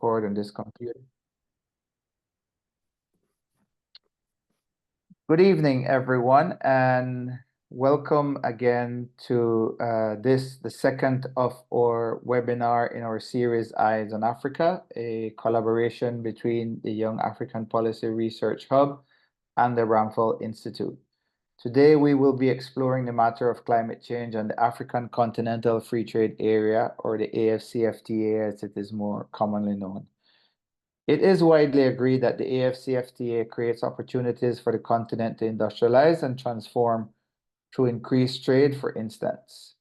record on this computer. Good evening, everyone, and welcome again to the second of our webinar in our series Eyes on Africa, a collaboration between the Young African Policy Research Hub and the Ramphal Institute. Today, we will be exploring the matter of climate change and the African Continental Free Trade Area, or the AfCFTA as it is more commonly known. It is widely agreed that the AfCFTA creates opportunities for the continent to industrialize and transform through increased trade, for instance.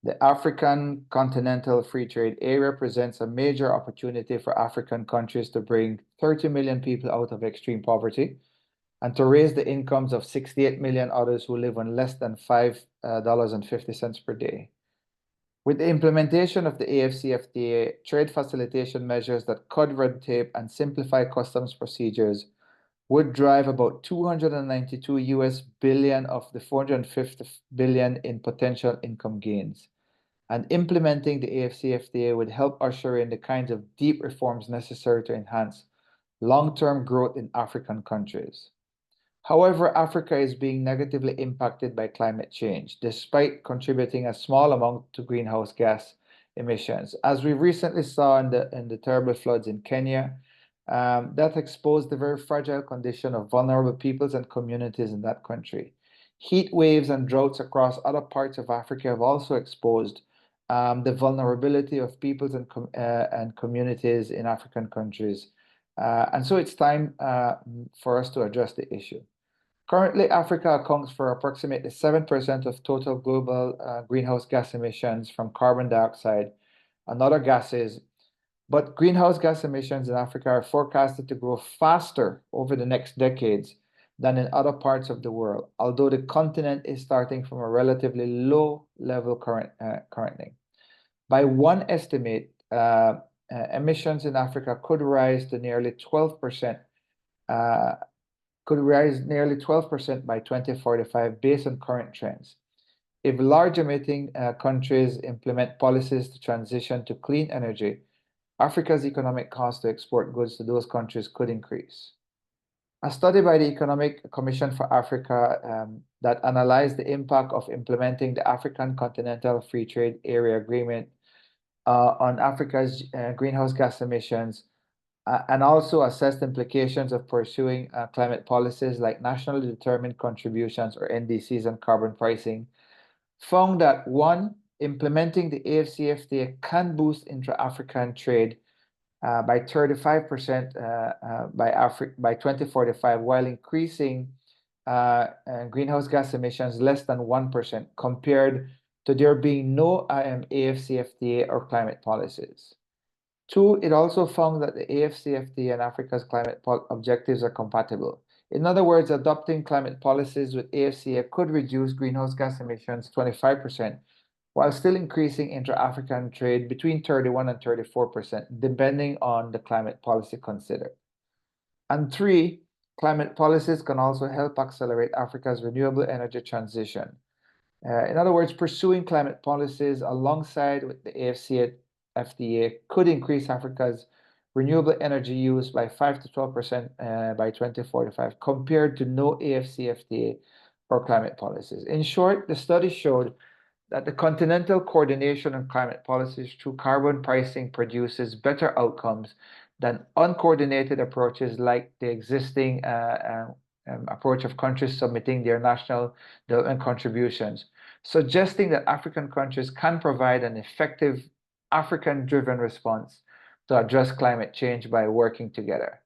The African Continental Free Trade Area presents a major opportunity for African countries to bring 30 million people out of extreme poverty and to raise the incomes of 68 million others who live on less than $5.50 per day. With the implementation of the AfCFTA, trade facilitation measures that cut red tape and simplify customs procedures would drive about 292 US billion of the 450 billion in potential income gains. And implementing the AfCFTA would help usher in the kinds of deep reforms necessary to enhance long-term growth in African countries. However, Africa is being negatively impacted by climate change, despite contributing a small amount to greenhouse gas emissions. As we recently saw in the terrible floods in Kenya, that exposed the very fragile condition of vulnerable peoples and communities in that country. Heat waves and droughts across other parts of Africa have also exposed the vulnerability of peoples and communities in African countries. And so it's time for us to address the issue. Currently, Africa accounts for approximately 7% of total global greenhouse gas emissions from carbon dioxide and other gases, but greenhouse gas emissions in Africa are forecasted to grow faster over the next decades than in other parts of the world, although the continent is starting from a relatively low level currently. By one estimate, emissions in Africa could rise nearly 12% by 2045 based on current trends. If large emitting countries implement policies to transition to clean energy, Africa's economic cost to export goods to those countries could increase. A study by the Economic Commission for Africa that analyzed the impact of implementing the African Continental Free Trade Area Agreement on Africa's greenhouse gas emissions and also assessed implications of pursuing climate policies like nationally determined contributions, or NDCs, and carbon pricing, found that one, implementing the AfCFTA can boost intra-African trade by 35% by 2045, while increasing greenhouse gas emissions less than 1% compared to there being no AfCFTA or climate policies. Two, it also found that the AfCFTA and Africa's climate objectives are compatible. In other words, adopting climate policies with AfCFTA could reduce greenhouse gas emissions 25%, while still increasing intra-African trade between 31 and 34%, depending on the climate policy considered. And three, climate policies can also help accelerate Africa's renewable energy transition. In other words, pursuing climate policies alongside with the AfCFTA could increase Africa's renewable energy use by 5 to 12% by 2045, compared to no AfCFTA or climate policies. In short, the study showed that the continental coordination on climate policies through carbon pricing produces better outcomes than uncoordinated approaches like the existing approach of countries submitting their national development contributions, suggesting that African countries can provide an effective African-driven response to address climate change by working together.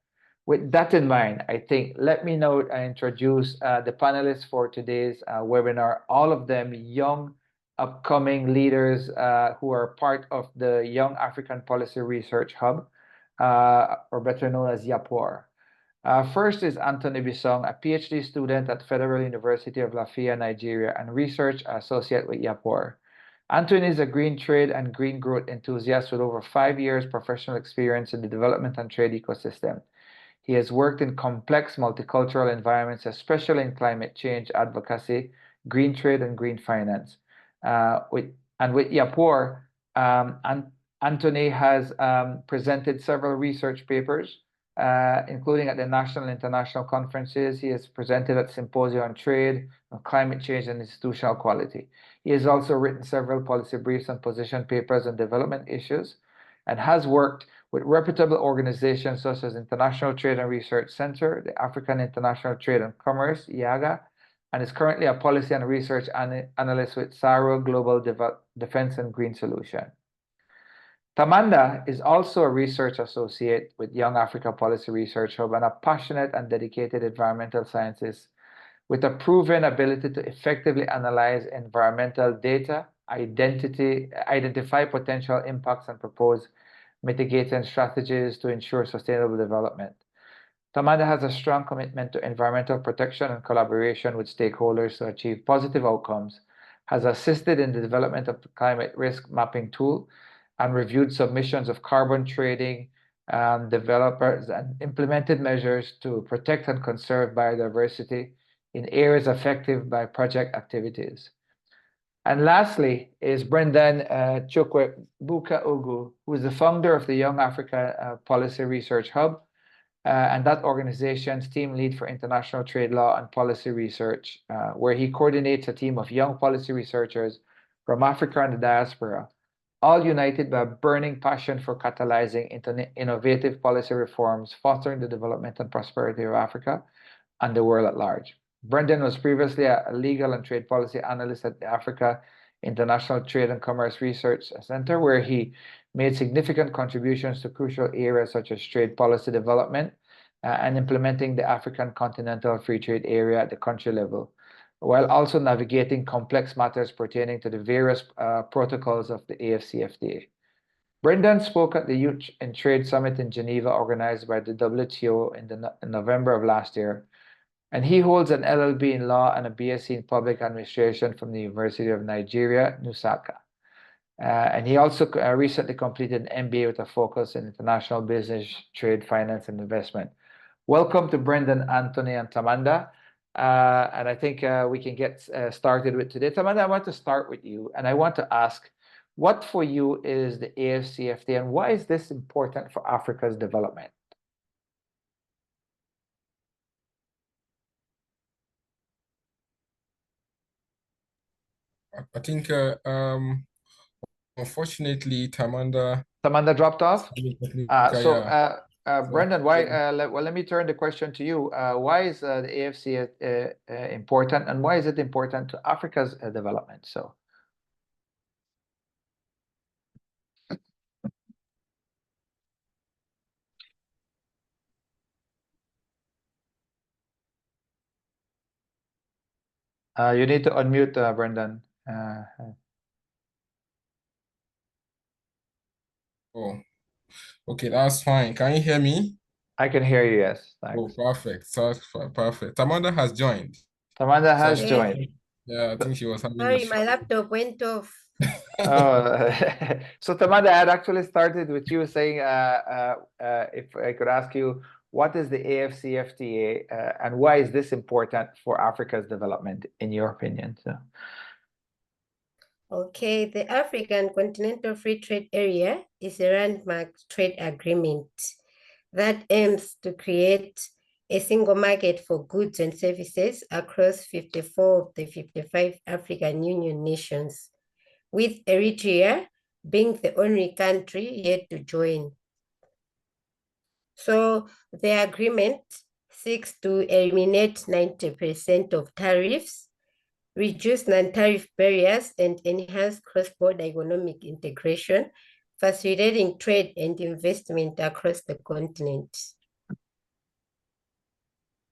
With that in mind, I think, let me now introduce the panelists for today's webinar, all of them young, upcoming leaders who are part of the Young African Policy Research Hub, or better known as YAPORH. First is Anthony Bisong, a PhD student at Federal University of Lafayette, Nigeria, and research associate with YAPORH. Anthony is a green trade and green growth enthusiast with over 5 years professional experience in the development and trade ecosystem. He has worked in complex multicultural environments, especially in climate change advocacy, green trade, and green finance. With YAPORH, Anthony has presented several research papers, including at the national and international conferences. He has presented at symposia on trade, on climate change, and institutional quality. He has also written several policy briefs and position papers on development issues, and has worked with reputable organizations such as International Trade and Research Center, the African International Trade and Commerce, IAGA, and is currently a policy and research analyst with SARO Global Defense and Green Solution. Tamanda is also a research associate with Young Africa Policy Research Hub and a passionate and dedicated environmental scientist with a proven ability to effectively analyze environmental data, identify potential impacts, and propose mitigating strategies to ensure sustainable development. Tamanda has a strong commitment to environmental protection and collaboration with stakeholders to achieve positive outcomes, has assisted in the development of the climate risk mapping tool, and reviewed submissions of carbon trading developers and implemented measures to protect and conserve biodiversity in areas affected by project activities. And lastly is Brendan Chukwe-Buka-Ugu, who is the founder of the Young Africa Policy Research Hub, and that organization's team lead for international trade law and policy research, where he coordinates a team of young policy researchers from Africa and the diaspora, all united by a burning passion for catalyzing innovative policy reforms, fostering the development and prosperity of Africa and the world at large. Brendan was previously a legal and trade policy analyst at the Africa International Trade and Commerce Research Center, where he made significant contributions to crucial areas such as trade policy development and implementing the African Continental Free Trade Area at the country level, while also navigating complex matters pertaining to the various protocols of the AfCFTA. Brendan spoke at the Youth and Trade Summit in Geneva, organized by the WTO in November of last year, and he holds an LLB in law and a BSc in public administration from the University of Nigeria, Nsukka. And he also recently completed an MBA with a focus in international business, trade, finance, and investment. Welcome to Brendan, Anthony, and Tamanda. And I think we can get started with today. Tamanda, I want to start with you, and I want to ask, what for you is the AfCFTA, and why is this important for Africa's development? I think, unfortunately, Tamanda dropped off. Brendan, why? Well, let me turn the question to you. Why is the AfCFTA important, and why is it important to Africa's development? So. You need to unmute, Brendan. Oh, okay, that's fine. Can you hear me? I can hear you, yes. Thanks. Oh, perfect. So perfect. Tamanda has joined. Tamanda has joined. Yeah, I think she was having Sorry, my laptop went off. Oh, so Tamanda, I had actually started with you saying, if I could ask you, what is the AfCFTA, and why is this important for Africa's development, in your opinion? So. Okay, the African Continental Free Trade Area is a landmark trade agreement that aims to create a single market for goods and services across 54 of the 55 African Union nations, with Eritrea being the only country yet to join. So the agreement seeks to eliminate 90% of tariffs, reduce non-tariff barriers, and enhance cross-border economic integration, facilitating trade and investment across the continent.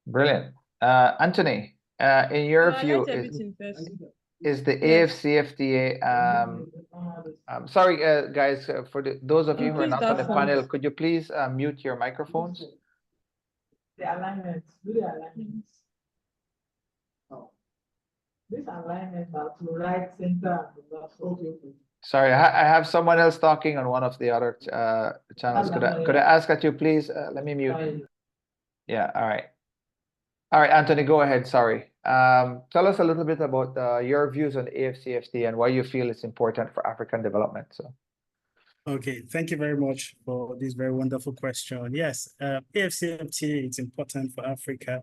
Brilliant. Anthony, in your view, is the AfCFTA, sorry, guys, for those of you who are not on the panel, could you please mute your microphones? The alignments, do the alignments. Oh. This alignment are to right, center, and left. Okay. Sorry, I have someone else talking on one of the other channels. Could I ask that you please, let me mute. Yeah, all right. All right, Anthony, go ahead. Sorry. Tell us a little bit about your views on AfCFTA and why you feel it's important for African development. So. Okay, thank you very much for this very wonderful question. Yes, AfCFTA is important for Africa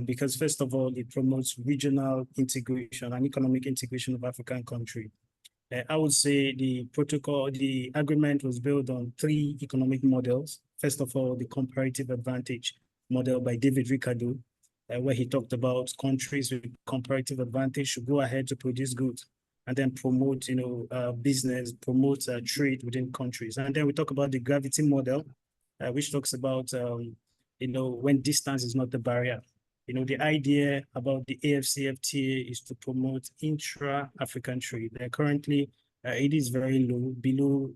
because first of all, it promotes regional integration and economic integration of African countries. I would say the agreement was built on 3 economic models. First of all, the comparative advantage model by David Ricardo, where he talked about countries with comparative advantage should go ahead to produce goods and then promote, business, promote trade within countries. And then we talk about the gravity model, which talks about, when distance is not the barrier. The idea about the AfCFTA is to promote intra-African trade. Currently, it is very low, below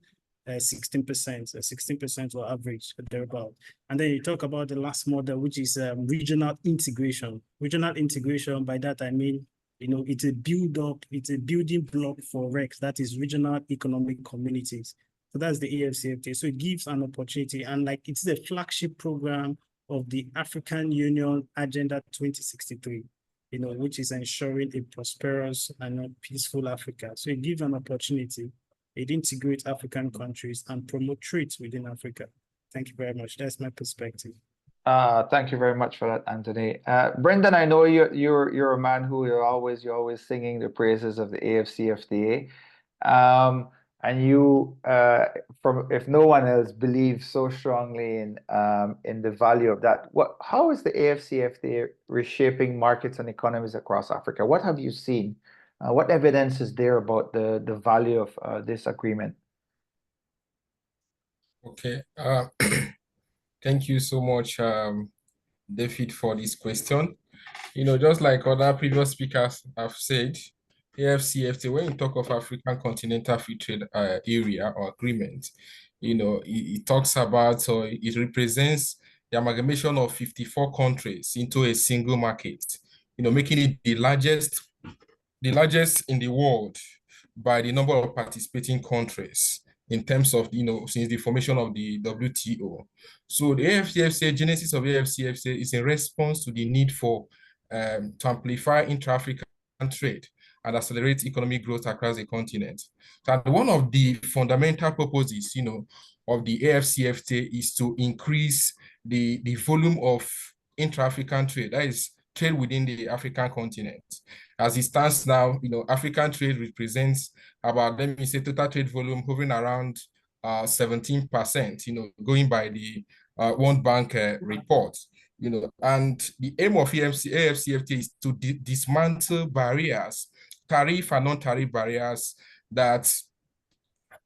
16%, 16% or average, thereabout. And then you talk about the last model, which is regional integration. Regional integration, by that I mean, it's a building block for RECs, that is regional economic communities. So that's the AfCFTA. So it gives an opportunity, and it's a flagship program of the African Union Agenda 2063, which is ensuring a prosperous and peaceful Africa. So it gives an opportunity, it integrates African countries and promote trade within Africa. Thank you very much. That's my perspective. Thank you very much for that, Anthony. Brendan, I know you're a man who you're always singing the praises of the AfCFTA. And you, if no one else, believes so strongly in the value of that. How is the AfCFTA reshaping markets and economies across Africa? What have you seen? What evidence is there about the value of this agreement? Okay. Thank you so much, David, for this question. Just like other previous speakers have said, AfCFTA, when you talk of African Continental Free Trade Area or agreement, it talks about, or it represents the amalgamation of 54 countries into a single market, making it the largest in the world by the number of participating countries in terms of, since the formation of the WTO. So the AfCFTA, genesis of AfCFTA is in response to the need to amplify intra-African trade and accelerate economic growth across the continent. So one of the fundamental purposes, of the AfCFTA is to increase the volume of intra-African trade, that is trade within the African continent. As it stands now, African trade represents about, let me say, total trade volume hovering around 17%, going by the World Bank report. And the aim of AfCFTA is to dismantle barriers, tariff and non-tariff barriers that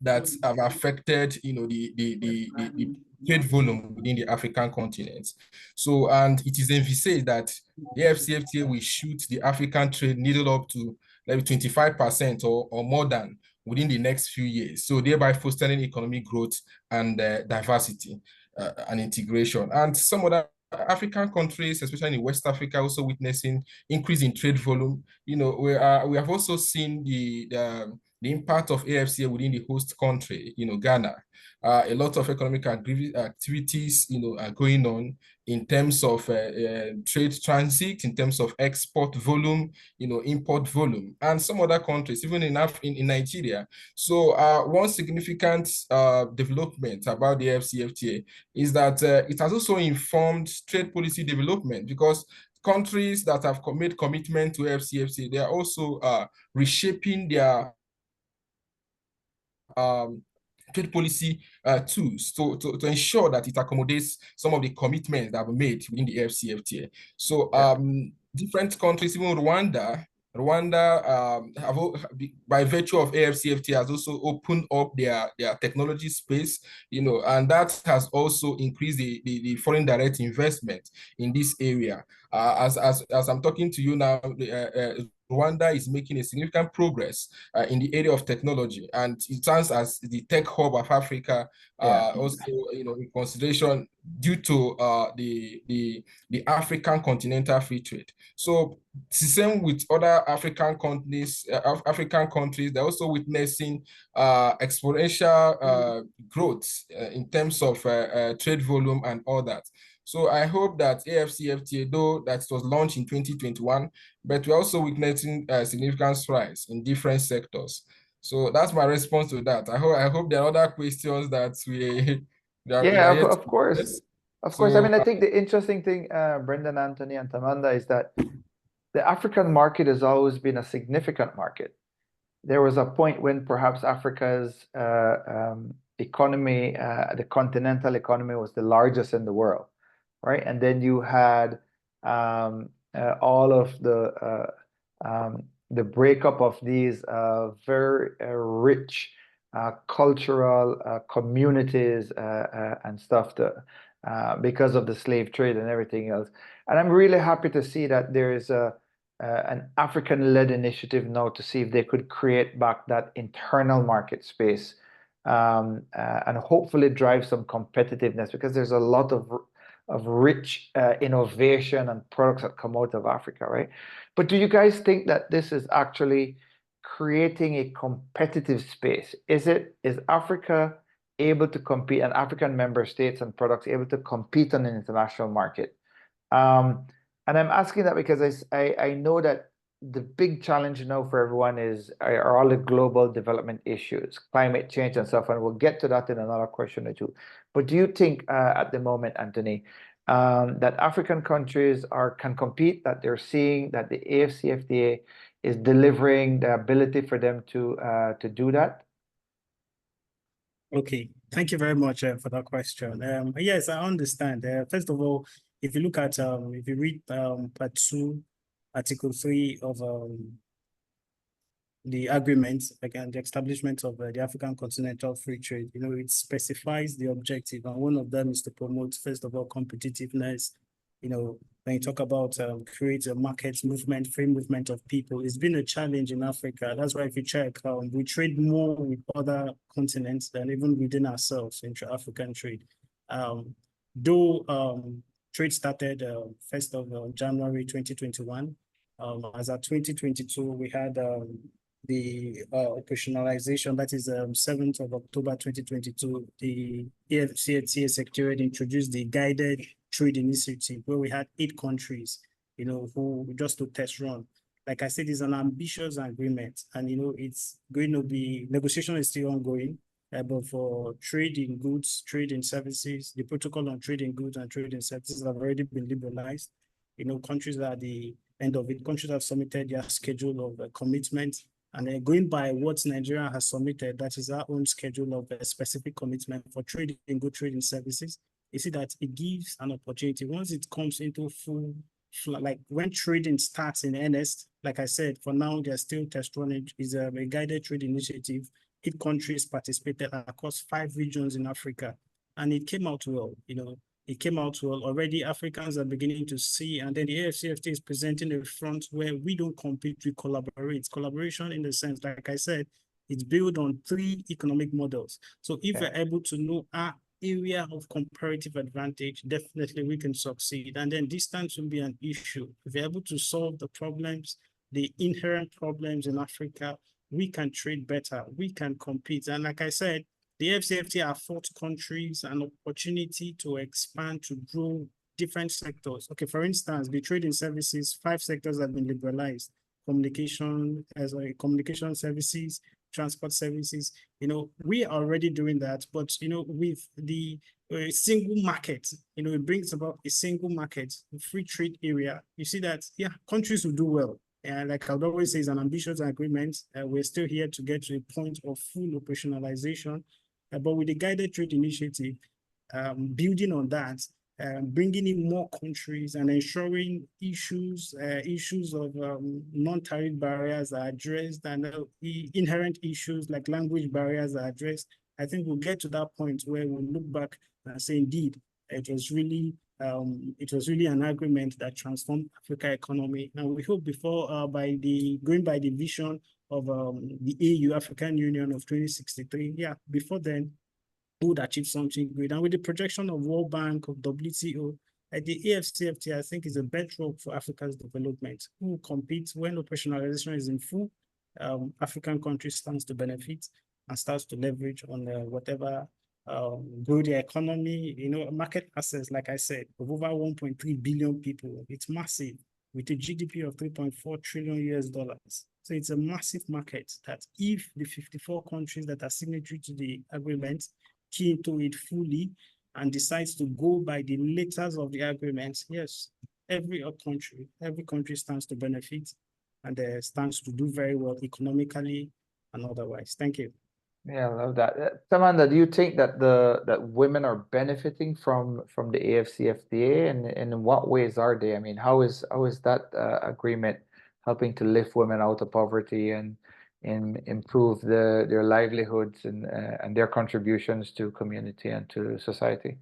have affected, the trade volume within the African continent. So, and it is envisaged that the AfCFTA will shoot the African trade needle up to maybe 25% or more than within the next few years. So thereby fostering economic growth and diversity and integration. And some other African countries, especially in West Africa, also witnessing increase in trade volume. We have also seen the impact of AfCFTA within the host country, Ghana. A lot of economic activities, are going on in terms of trade transit, in terms of export volume, import volume, and some other countries, even in Nigeria. So one significant development about the AfCFTA is that it has also informed trade policy development, because countries that have made commitment to AfCFTA, they are also reshaping their trade policy tools to ensure that it accommodates some of the commitments that were made within the AfCFTA. So different countries, even Rwanda, by virtue of AfCFTA, has also opened up their technology space, and that has also increased the foreign direct investment in this area. As I'm talking to you now, Rwanda is making a significant progress in the area of technology, and it stands as the tech hub of Africa. Also, in consideration due to the African Continental Free Trade. So it's the same with other African countries. They're also witnessing exponential growth in terms of trade volume and all that. So I hope that AfCFTA, though that was launched in 2021, but we're also witnessing significant strides in different sectors. So that's my response to that. I hope there are other questions that we that we Yeah, are yet of to course. address. Of course. I So mean, I think the interesting thing, Brendan, Anthony, and Tamanda, is that the African market has always been a significant market. There was a point when perhaps Africa's economy, the continental economy, was the largest in the world, right? And then you had all of the breakup of these very rich cultural communities and stuff because of the slave trade and everything else. And I'm really happy to see that there is an African-led initiative now to see if they could create back that internal market space and hopefully drive some competitiveness, because there's a lot of rich innovation and products that come out of Africa, right? But do you guys think that this is actually creating a competitive space? Is Africa able to compete, and African member states and products able to compete on an international market? And I'm asking that because I know that the big challenge now for everyone are all the global development issues, climate change and stuff, and we'll get to that in another question or two. But do you think at the moment, Anthony, that African countries can compete, that they're seeing that the AfCFTA is delivering the ability for them to do that? Okay, thank you very much for that question. Yes, I understand. First of all, if you look at if you read part 2, Article 3 of the agreement, again, the establishment of the African Continental Free Trade, it specifies the objective, and one of them is to promote, first of all, competitiveness. When you talk about create a market movement, free movement of people, it's been a challenge in Africa. That's why if you check, we trade more with other continents than even within ourselves, intra-African trade. Though trade started 1st of January 2021, as at 2022, we had the operationalization, that is 7th of October 2022, the AfCFTA Secretariat introduced the Guided Trade Initiative, where we had 8 countries, who just to test run. Like I said, it's an ambitious agreement, and it's going to be, negotiation is still ongoing, but for trade in goods, trade in services, the protocol on trade in goods and trade in services have already been liberalized. Countries are at the end of it. Countries have submitted their schedule of commitment, and going by what Nigeria has submitted, that is our own schedule of a specific commitment for trade in goods, trade in services. You see that it gives an opportunity once it comes into full, like when trading starts in earnest. Like I said, for now, they're still test running. Is a guided trade initiative. 8 countries participated across 5 regions in Africa, and it came out well. It came out well. Already Africans are beginning to see, and then the AfCFTA is presenting a front where we don't compete, we collaborate. Collaboration in the sense, like I said, it's built on 3 economic models. So if we're able to know our area of comparative advantage, definitely we can succeed. And then distance will be an issue. If we're able to solve the problems, the inherent problems in Africa, we can trade better, we can compete. And like I said, the AfCFTA affords countries an opportunity to expand, to grow different sectors. Okay, for instance, the trade in services, 5 sectors have been liberalized. Communication services, transport services. We are already doing that, but with the single market, it brings about a single market, a free trade area. You see that, yeah, countries will do well. And like I would always say, it's an ambitious agreement. We're still here to get to a point of full operationalization. But with the guided trade initiative, building on that, bringing in more countries and ensuring issues of non-tariff barriers are addressed, and inherent issues like language barriers are addressed, I think we'll get to that point where we'll look back and say, indeed, it was really an agreement that transformed Africa economy. And we hope before, going by the vision of the AU, African Union of 2063, yeah, before then, we would achieve something great. And with the projection of World Bank, of WTO, the AfCFTA, I think, is a bedrock for Africa's development. Who will compete when operationalization is in full? African countries stands to benefit and starts to leverage on whatever grow their economy, market access, like I said, of over 1.3 billion people. It's massive. with a GDP of 3.4 trillion US dollars. So it's a massive market that if the 54 countries that are signatory to the agreement key into it fully and decides to go by the letters of the agreement, yes, every country stands to benefit and stands to do very well economically and otherwise. Thank you. Yeah, I love that. Samantha, do you think that that women are benefiting from the AfCFTA, and in what ways are they? I mean, how is that agreement helping to lift women out of poverty and improve their livelihoods and their contributions to community and to society?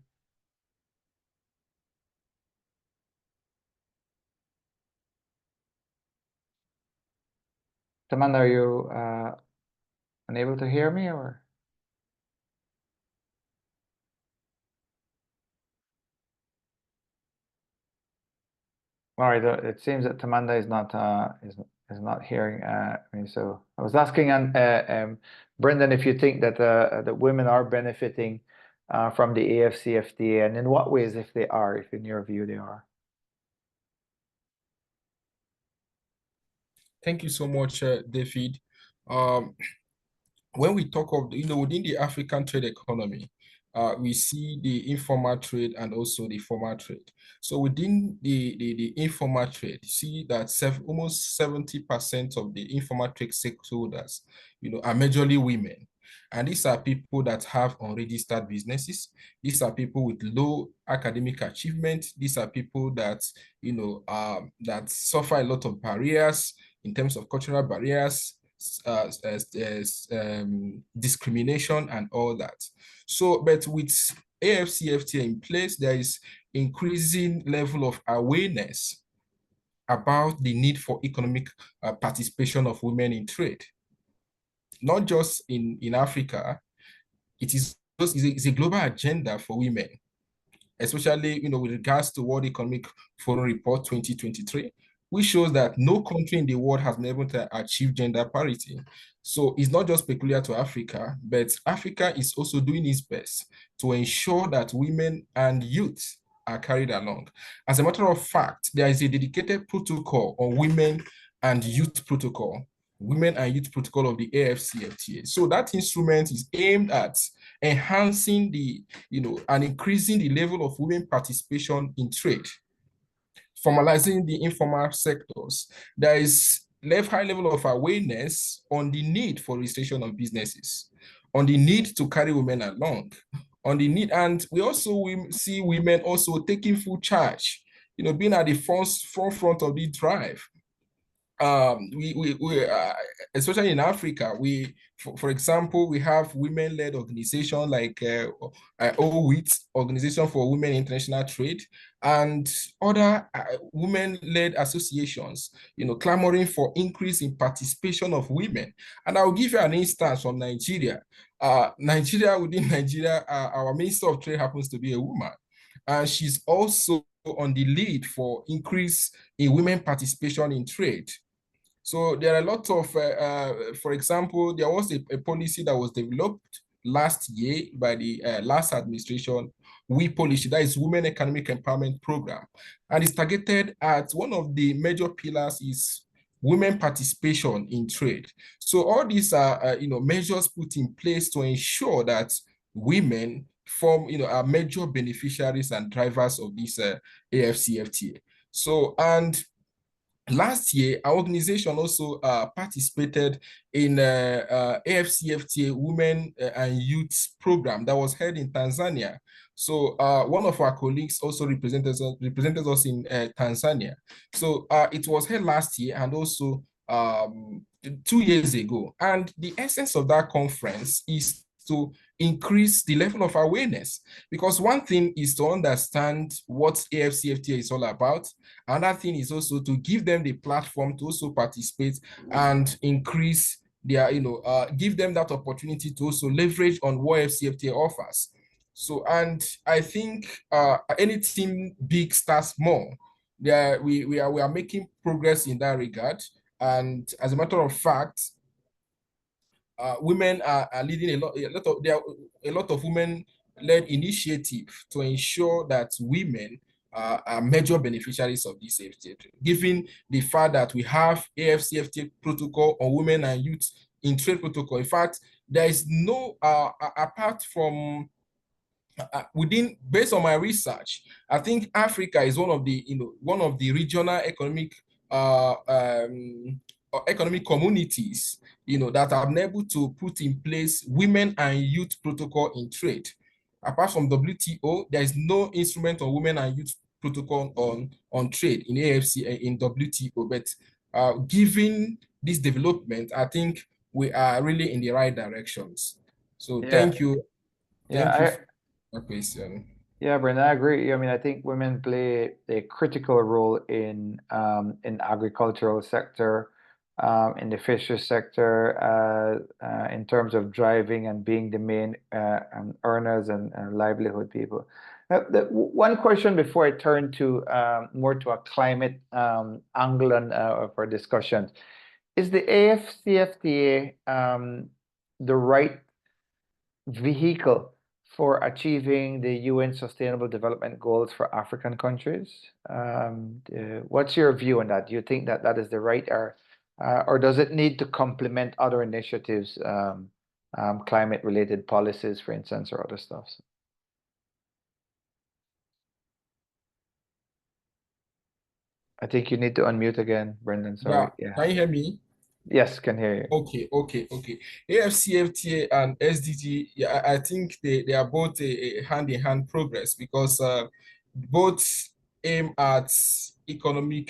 Samantha, are you unable to hear me, or? All right, it seems that Tamanda is not hearing me. So I was asking Brendan, if you think that that women are benefiting from the AfCFTA, and in what ways, if they are, if in your view they are. Thank you so much, David. When we talk of, within the African trade economy, we see the informal trade and also the formal trade. So within the informal trade, you see that almost 70% of the informal trade stakeholders, are majorly women. And these are people that have unregistered businesses. These are people with low academic achievement. These are people that, that suffer a lot of barriers in terms of cultural barriers, discrimination and all that. So, but with AfCFTA in place, there is increasing level of awareness about the need for economic participation of women in trade. Not just in Africa, it's a global agenda for women, especially with regards to World Economic Forum Report 2023, which shows that no country in the world has been able to achieve gender parity. So it's not just peculiar to Africa, but Africa is also doing its best to ensure that women and youth are carried along. As a matter of fact, there is a dedicated protocol on women and youth protocol of the AfCFTA. So that instrument is aimed at enhancing and increasing the level of women participation in trade, formalizing the informal sectors. There is high level of awareness on the need for registration of businesses, on the need to carry women along, on the need, and we also see women also taking full charge, being at the forefront of the drive. Especially in Africa, for example, we have women-led organizations like OWIT, Organization for Women International Trade, and other women-led associations, clamoring for increase in participation of women. And I'll give you an instance from Nigeria. Within Nigeria, our Minister of Trade happens to be a woman, and she's also on the lead for increase in women participation in trade. So there are a lot of, for example, there was a policy that was developed last year by the last administration, YAPORH, that is Women Economic Empowerment Program. And it's targeted at one of the major pillars is women participation in trade. So all these are, measures put in place to ensure that women form, are major beneficiaries and drivers of this AfCFTA. So, and last year, our organization also participated in AfCFTA Women and Youth Program that was held in Tanzania. So one of our colleagues also represented us in Tanzania. So it was held last year and also 2 years ago. And the essence of that conference is to increase the level of awareness, because one thing is to understand what AfCFTA is all about. Another thing is also to give them the platform to also participate and increase their, give them that opportunity to also leverage on what AfCFTA offers. So, and I think anything big starts small. We are making progress in that regard. And as a matter of fact, women are leading a lot of women-led initiative to ensure that women are major beneficiaries of this AfCFTA, given the fact that we have AfCFTA protocol on women and youth in trade protocol. In fact, there is no, apart from based on my research, I think Africa is one of the regional economic communities, that are able to put in place women and youth protocol in trade. Apart from WTO, there is no instrument on women and youth protocol on trade in in WTO. But given this development, I think we are really in the right directions. So thank you. Question. Yeah, Brenda, I agree. I mean, I think women play a critical role in agricultural sector, in the fisheries sector, in terms of driving and being the main earners and livelihood people. One question before I turn to more to a climate angle of our discussion. Is the AfCFTA the right vehicle for achieving the UN Sustainable Development Goals for African countries? What's your view on that? Do you think that that is the right, or does it need to complement other initiatives, climate-related policies, for instance, or other stuff? I think you need to unmute again, Brendan. Sorry. Yeah. Can you hear me? Yes, can hear you. Okay. AfCFTA and SDG, yeah, I think they are both a hand-in-hand progress, because both aim at economic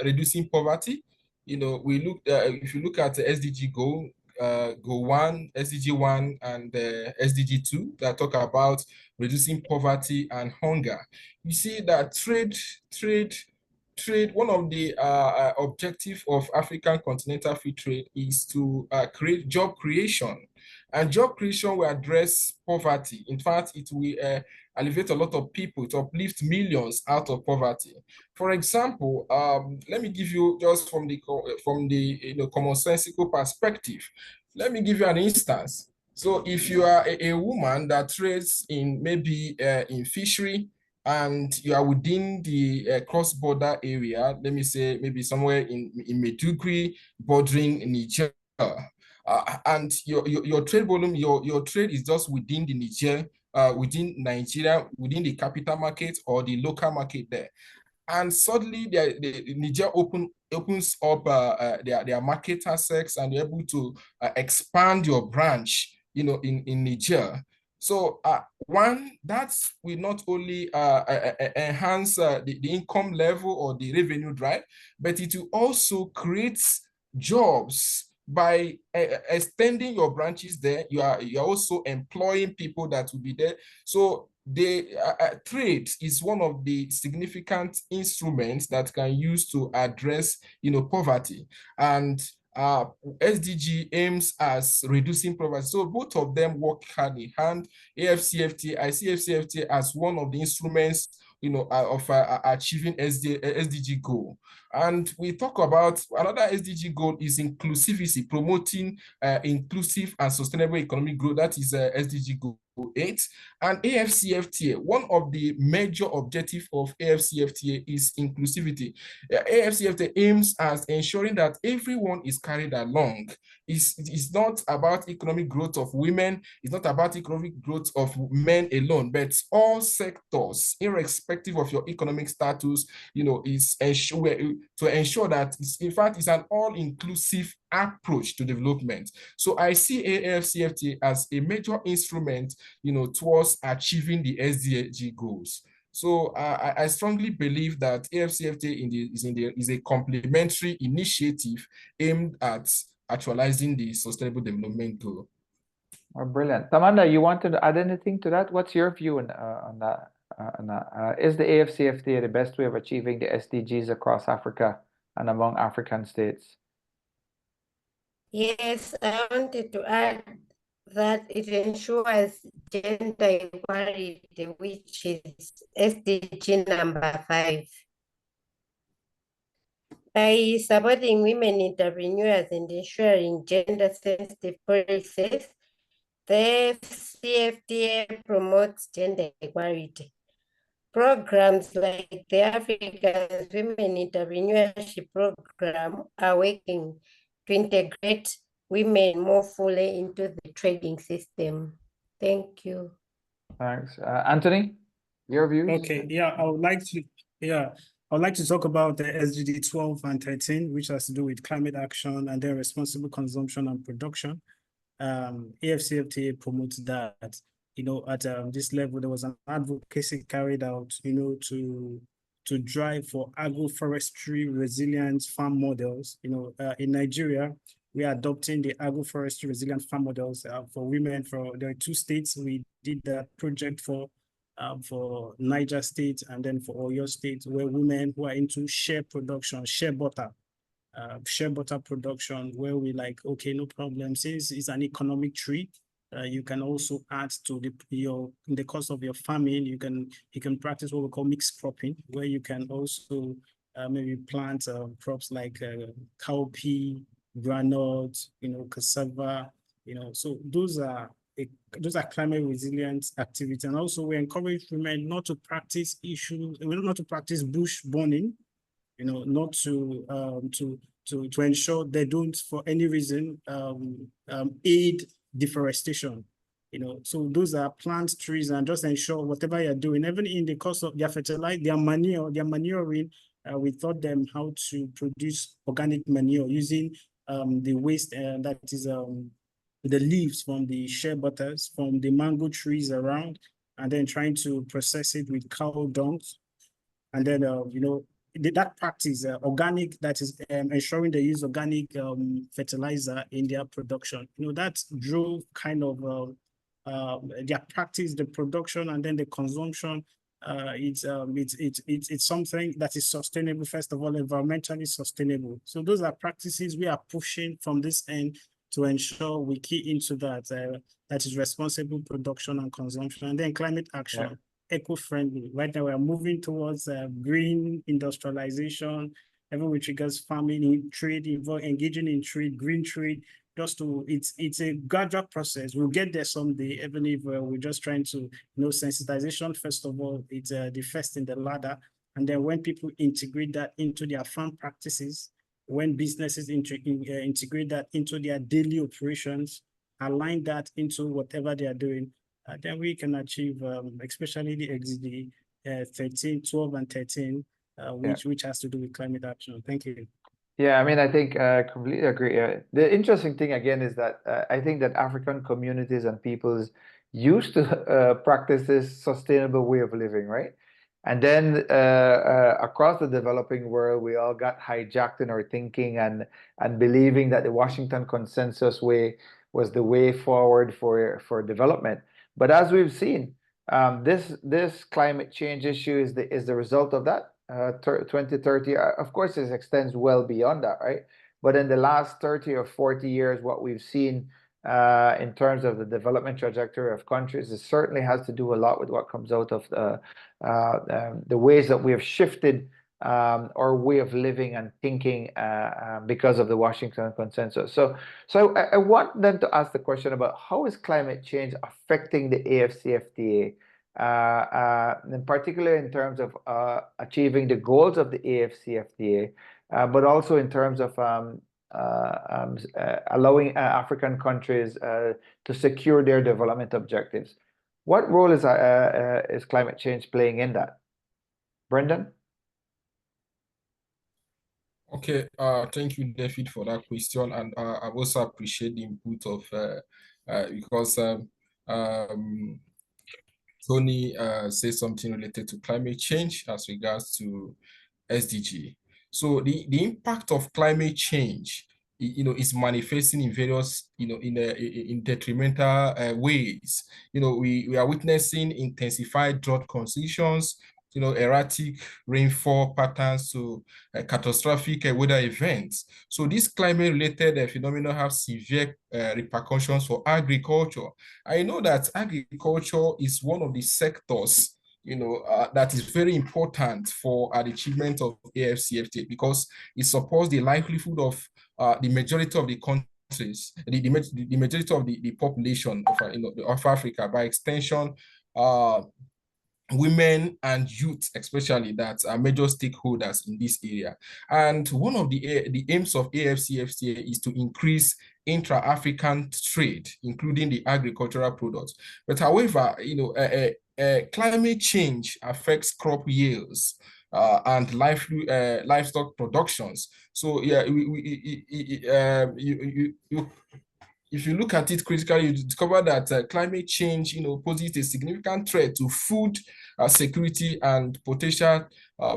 reducing poverty. We look if you look at the SDG goal 1, SDG 1, and SDG 2 that talk about reducing poverty and hunger. You see that trade, one of the objectives of African continental free trade is to create job creation. And job creation will address poverty. In fact, it will elevate a lot of people, to uplift millions out of poverty. For example, let me give you, just from the commonsensical perspective, let me give you an instance. So if you are a woman that trades in maybe in fishery, and you are within the cross-border area, let me say maybe somewhere in Maiduguri, bordering Niger, and your trade volume, your trade is just within the within Nigeria, within the capital market or the local market there. And suddenly the Niger opens up their market access, and they're able to expand your branch, in Niger. So one, that will not only enhance the income level or the revenue drive, but it will also create jobs. By extending your branches there, you are also employing people that will be there. So the trade is one of the significant instruments that can use to address, poverty. And SDG aims as reducing poverty. So both of them work hand in hand. AfCFTA, I see AfCFTA as one of the instruments, of achieving SDG goal. And we talk about another SDG goal is inclusivity, promoting inclusive and sustainable economic growth. That is SDG goal 8. And AfCFTA, one of the major objectives of AfCFTA is inclusivity. AfCFTA aims at ensuring that everyone is carried along. It's not about economic growth of women, it's not about economic growth of men alone, but all sectors, irrespective of your economic status, is to ensure that in fact it's an all-inclusive approach to development. So I see AfCFTA as a major instrument, towards achieving the SDG goals. So I strongly believe that AfCFTA is a complementary initiative aimed at actualizing the Sustainable Development Goal. Oh, brilliant. Tamanda, you wanted to add anything to that? What's your view on that? Is the AfCFTA the best way of achieving the SDGs across Africa and among African states? Yes, I wanted to add that it ensures gender equality, which is SDG number 5. By supporting women entrepreneurs and ensuring gender-sensitive policies, the AfCFTA promotes gender equality. Programs like the African Women Entrepreneurship Program are working to integrate women more fully into the trading system. Thank you. Thanks. Anthony, your views? Okay, I would like to talk about the SDG 12 and 13, which has to do with climate action and then responsible consumption and production. AfCFTA promotes that. At this level, there was an advocacy carried out, to drive for agroforestry resilient farm models. In Nigeria, we are adopting the agroforestry resilient farm models for women. There are 2 states we did that project for Niger State and then for Oyo State, where women who are into shea production, shea butter production, where we like, okay, no problem, since it's an economic tree, you can also add to in the course of your farming, you can practice what we call mixed cropping, where you can also maybe plant crops like cowpea, groundnut, cassava, so those are climate resilient activities. And also we encourage women not to practice bush burning, not to ensure they don't, for any reason, aid deforestation. So those are plant trees, and just ensure whatever you're doing, even in the course of their fertilizer, their manuring, we taught them how to produce organic manure using the waste that is the leaves from the shea butters, from the mango trees around, and then trying to process it with cow dung. And then, that practice, organic, that is ensuring they use organic fertilizer in their production. That drove kind of their practice, the production, and then the consumption. It's something that is sustainable, first of all, environmentally sustainable. So those are practices we are pushing from this end to ensure we key into that is responsible production and consumption. And then climate action, eco-friendly. Right now, we are moving towards green industrialization, even with regards farming, trade, engaging in trade, green trade. It's a gradual process. We'll get there someday, even if we're just trying to, sensitization, first of all, it's the first in the ladder. And then when people integrate that into their farm practices, when businesses integrate that into their daily operations, align that into whatever they are doing, then we can achieve, especially the XD 13, 12, and 13, which has to do with climate action. Thank you. Yeah, I mean, I think I completely agree. The interesting thing again is that I think that African communities and peoples used to practice this sustainable way of living, right? And then across the developing world, we all got hijacked in our thinking and believing that the Washington Consensus way was the way forward for development. But as we've seen, this climate change issue is the result of that. 2030, of course, it extends well beyond that, right? But in the last 30 or 40 years, what we've seen in terms of the development trajectory of countries, it certainly has to do a lot with what comes out of the ways that we have shifted our way of living and thinking because of the Washington Consensus. So I want then to ask the question about how is climate change affecting the AfCFTA, in particular in terms of achieving the goals of the AfCFTA, but also in terms of allowing African countries to secure their development objectives. What role is climate change playing in that? Brendan? Okay, thank you, David, for that question, and I also appreciate the input of because Tony said something related to climate change as regards to SDG. So the impact of climate change, is manifesting in various, in detrimental ways. We are witnessing intensified drought conditions, erratic rainfall patterns to catastrophic weather events. So these climate-related phenomena have severe repercussions for agriculture. I know that agriculture is one of the sectors that is very important for the achievement of AfCFTA because it supports the livelihood of the majority of the countries, the majority of the population of Africa, by extension, women and youth, especially, that are major stakeholders in this area. And one of the aims of AfCFTA is to increase intra-African trade, including the agricultural products. But however, climate change affects crop yields and livestock productions. So yeah, if you look at it critically, you discover that climate change, poses a significant threat to food security and potential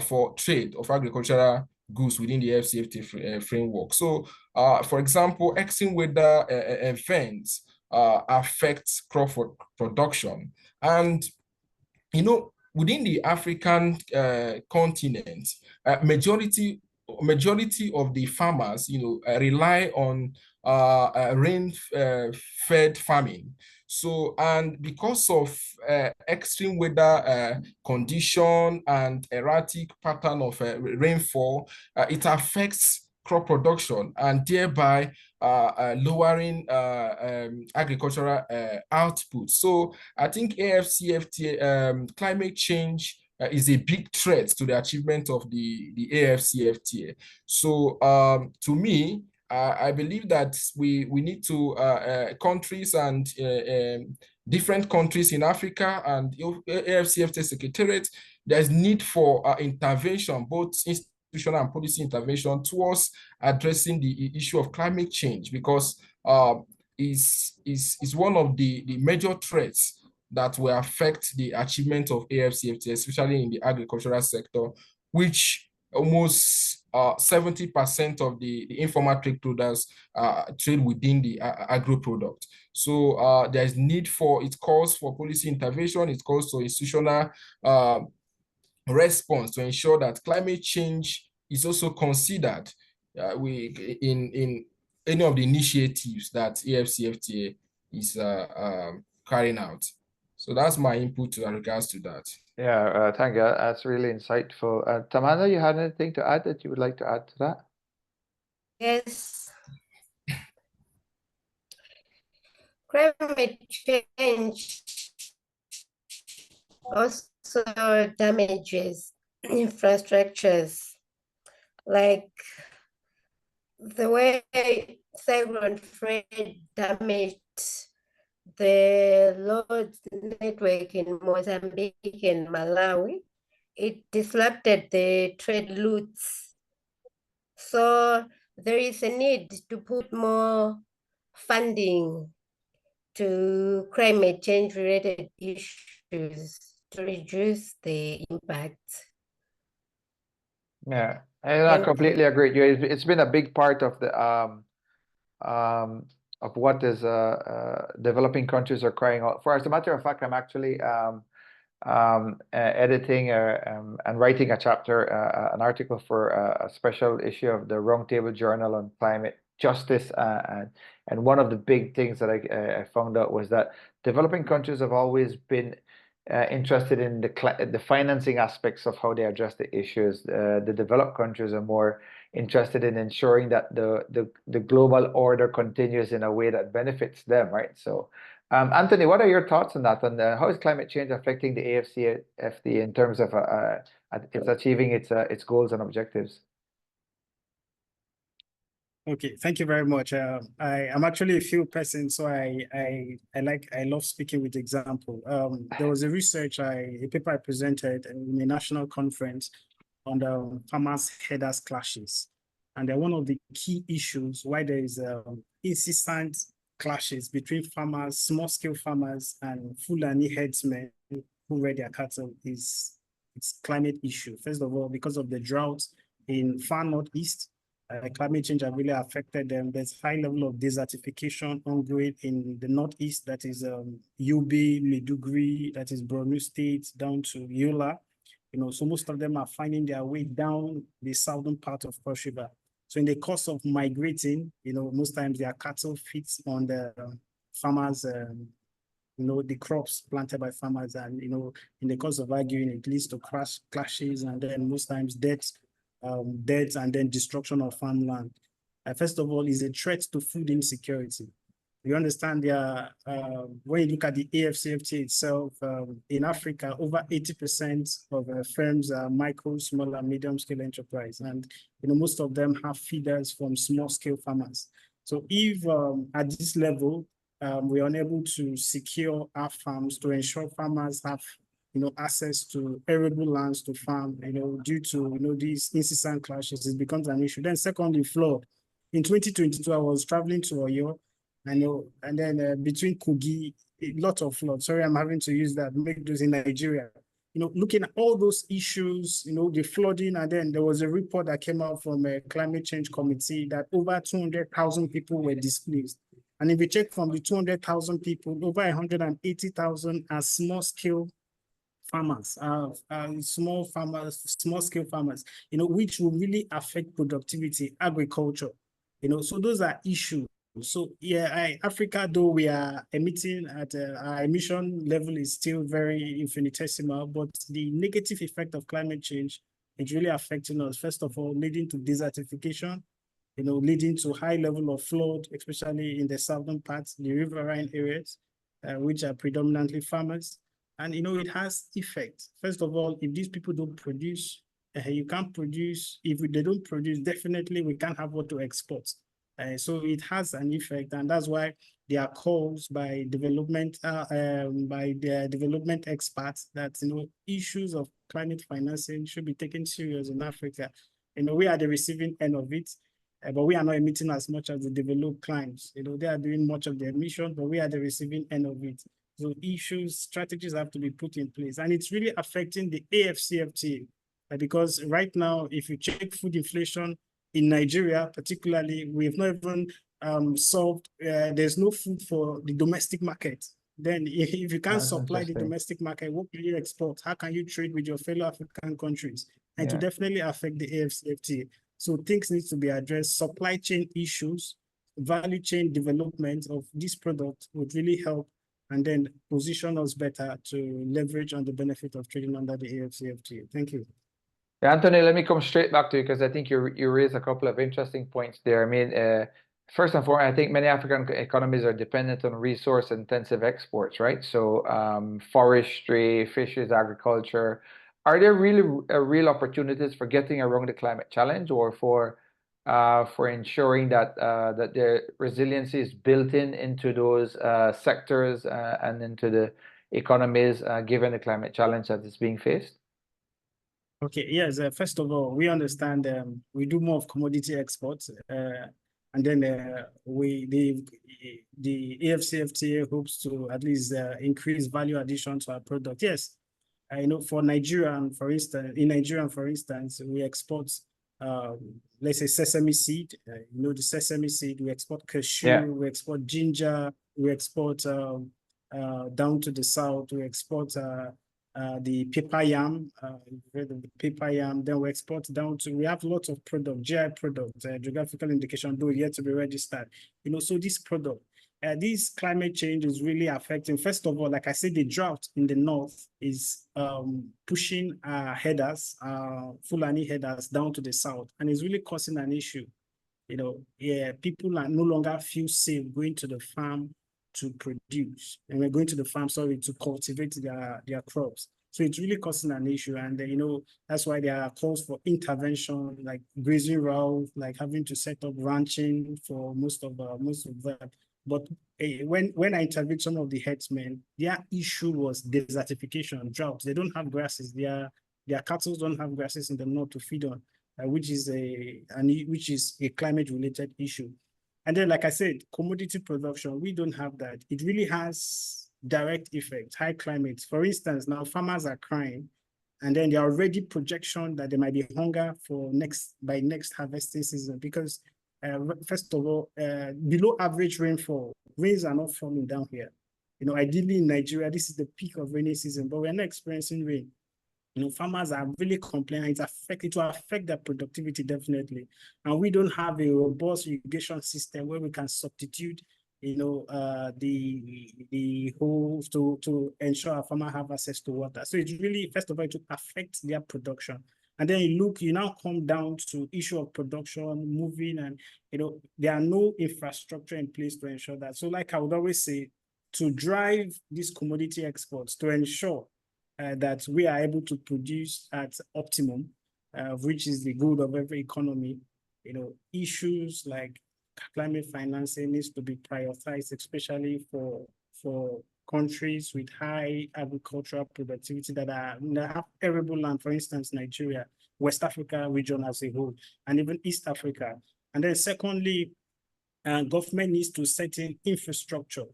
for trade of agricultural goods within the AfCFTA framework. So, for example, extreme weather events affect crop production, and within the African continent, majority of the farmers, rely on rain-fed farming. So, and because of extreme weather condition and erratic pattern of rainfall, it affects crop production and thereby lowering agricultural output. So I think AfCFTA, climate change is a big threat to the achievement of the AfCFTA. So to me, I believe that we need to, countries and different countries in Africa and AfCFTA Secretariat, there's need for intervention, both institutional and policy intervention, towards addressing the issue of climate change, because is one of the major threats that will affect the achievement of AfCFTA, especially in the agricultural sector, which almost 70% of the informal trade traders trade within the agro product. So there's need for, it calls for policy intervention, it calls for institutional response to ensure that climate change is also considered in any of the initiatives that AfCFTA is carrying out. So that's my input in regards to that. Yeah, thank you. That's really insightful. Tamana, you had anything to add that you would like to add to that? Yes. Climate change also damages infrastructures, like the way Cyclone Fred damaged the road network in Mozambique and Malawi. It disrupted the trade routes. So there is a need to put more funding to climate change related issues to reduce the impact. Yeah, and I completely agree with you. It's been a big part of the of what is developing countries are crying out for. As a matter of fact, I'm actually editing and writing a chapter, an article for a special issue of the Roundtable Journal on Climate Justice, and one of the big things that I found out was that developing countries have always been interested in the financing aspects of how they address the issues. The developed countries are more interested in ensuring that the global order continues in a way that benefits them, right? So, Anthony, what are your thoughts on that? And how is climate change affecting the AfCFTA in terms of it's achieving its goals and objectives? Okay, thank you very much. I am actually a field person, so I love speaking with example. There was a paper I presented in a national conference on the farmers' headers clashes, and they're one of the key issues why there is incessant clashes between farmers, small-scale farmers, and Fulani herdsmen who rear their cattle. It's climate issue. First of all, because of the drought in far northeast. Climate change has really affected them. There's high level of desertification ongoing in the northeast, that is Yobe, Maiduguri, that is Borno State, down to Yola. So most of them are finding their way down the southern part of Cross River. So in the course of migrating, most times their cattle feeds on the farmers, the crops planted by farmers, and in the course of arguing, it leads to clashes, and then most times deaths and then destruction of farmland. First of all, is a threat to food insecurity. You understand when you look at the AfCFTA itself, in Africa, over 80% of firms are micro, small, and medium-scale enterprise. And most of them have feeders from small-scale farmers. So if at this level, we are unable to secure our farms to ensure farmers have access to arable lands to farm, due to these incessant clashes, it becomes an issue. Then secondly, flood. In 2022, I was traveling to Oyo, and then between Kogi, a lot of flood. Sorry, I'm having to use that, make those in Nigeria. Looking at all those issues, the flooding, and then there was a report that came out from a climate change committee that over 200,000 people were displaced. And if you check from the 200,000 people, over 180,000 are small-scale farmers, small-scale farmers, which will really affect productivity, agriculture, so those are issues. So yeah, Africa, though we are emitting at our emission level is still very infinitesimal, but the negative effect of climate change is really affecting us. First of all, leading to desertification, leading to high level of flood, especially in the southern parts, the riverine areas, which are predominantly farmers. And, it has effect. First of all, if these people don't produce, you can't produce. If they don't produce, definitely we can't have what to export. So it has an effect, and that's why there are calls by development experts that issues of climate financing should be taken serious in Africa. We are the receiving end of it, but we are not emitting as much as the developed climes. They are doing much of the emission, but we are the receiving end of it. So strategies have to be put in place, and it's really affecting the AfCFTA because right now, if you check food inflation in Nigeria, particularly, we have not even solved, there's no food for the domestic market. Then if you can't supply the domestic market, what can you export? How can you trade with your fellow African countries? And to definitely affect the AfCFTA. So things need to be addressed. Supply chain issues, value chain development of this product would really help and then position us better to leverage on the benefit of trading under the AfCFTA. Thank you. Yeah, Anthony, let me come straight back to you because I think you raised a couple of interesting points there. I mean, first and foremost, I think many African economies are dependent on resource-intensive exports, right? So forestry, fisheries, agriculture. Are there really real opportunities for getting around the climate challenge or for ensuring that that their resiliency is built into those sectors and into the economies given the climate challenge that is being faced? Okay, yes, first of all, we understand we do more of commodity exports, and then the AfCFTA hopes to at least increase value addition to our product. Yes, I know for Nigeria, for instance, we export, let's say sesame seed, the sesame seed, we export cashew, we export ginger, we export down to the south, we export the paper yam, then we export down to, we have lots of product, GI product, geographical indication, though yet to be registered. So this product, this climate change is really affecting, first of all, like I said, the drought in the north is pushing headers, Fulani headers down to the south, and it's really causing an issue. People are no longer feel safe going to the farm to produce, and we're going to the farm, to cultivate their crops. So it's really causing an issue, and that's why there are calls for intervention, like grazing routes, like having to set up ranching for most of that. But when I interviewed some of the headsmen, their issue was desertification, drought. They don't have grasses. Their cattle don't have grasses in the north to feed on, which is a climate-related issue. And then, like I said, commodity production, we don't have that. It really has direct effect, high climate. For instance, now farmers are crying, and then there are already projections that there might be hunger by next harvesting season because, first of all, below average rainfall, rains are not falling down here. Ideally in Nigeria, this is the peak of rainy season, but we're not experiencing rain. Farmers are really complaining. It will affect their productivity definitely. And we don't have a robust irrigation system where we can substitute, the holes to ensure our farmers have access to water. So it's really, first of all, to affect their production. And then you now come down to issue of production, moving, and there are no infrastructure in place to ensure that. So like I would always say, to drive these commodity exports, to ensure that we are able to produce at optimum, which is the good of every economy, issues like climate financing needs to be prioritized, especially for countries with high agricultural productivity that have arable land, for instance, Nigeria, West Africa region as a whole, and even East Africa. And then secondly, government needs to set in infrastructure,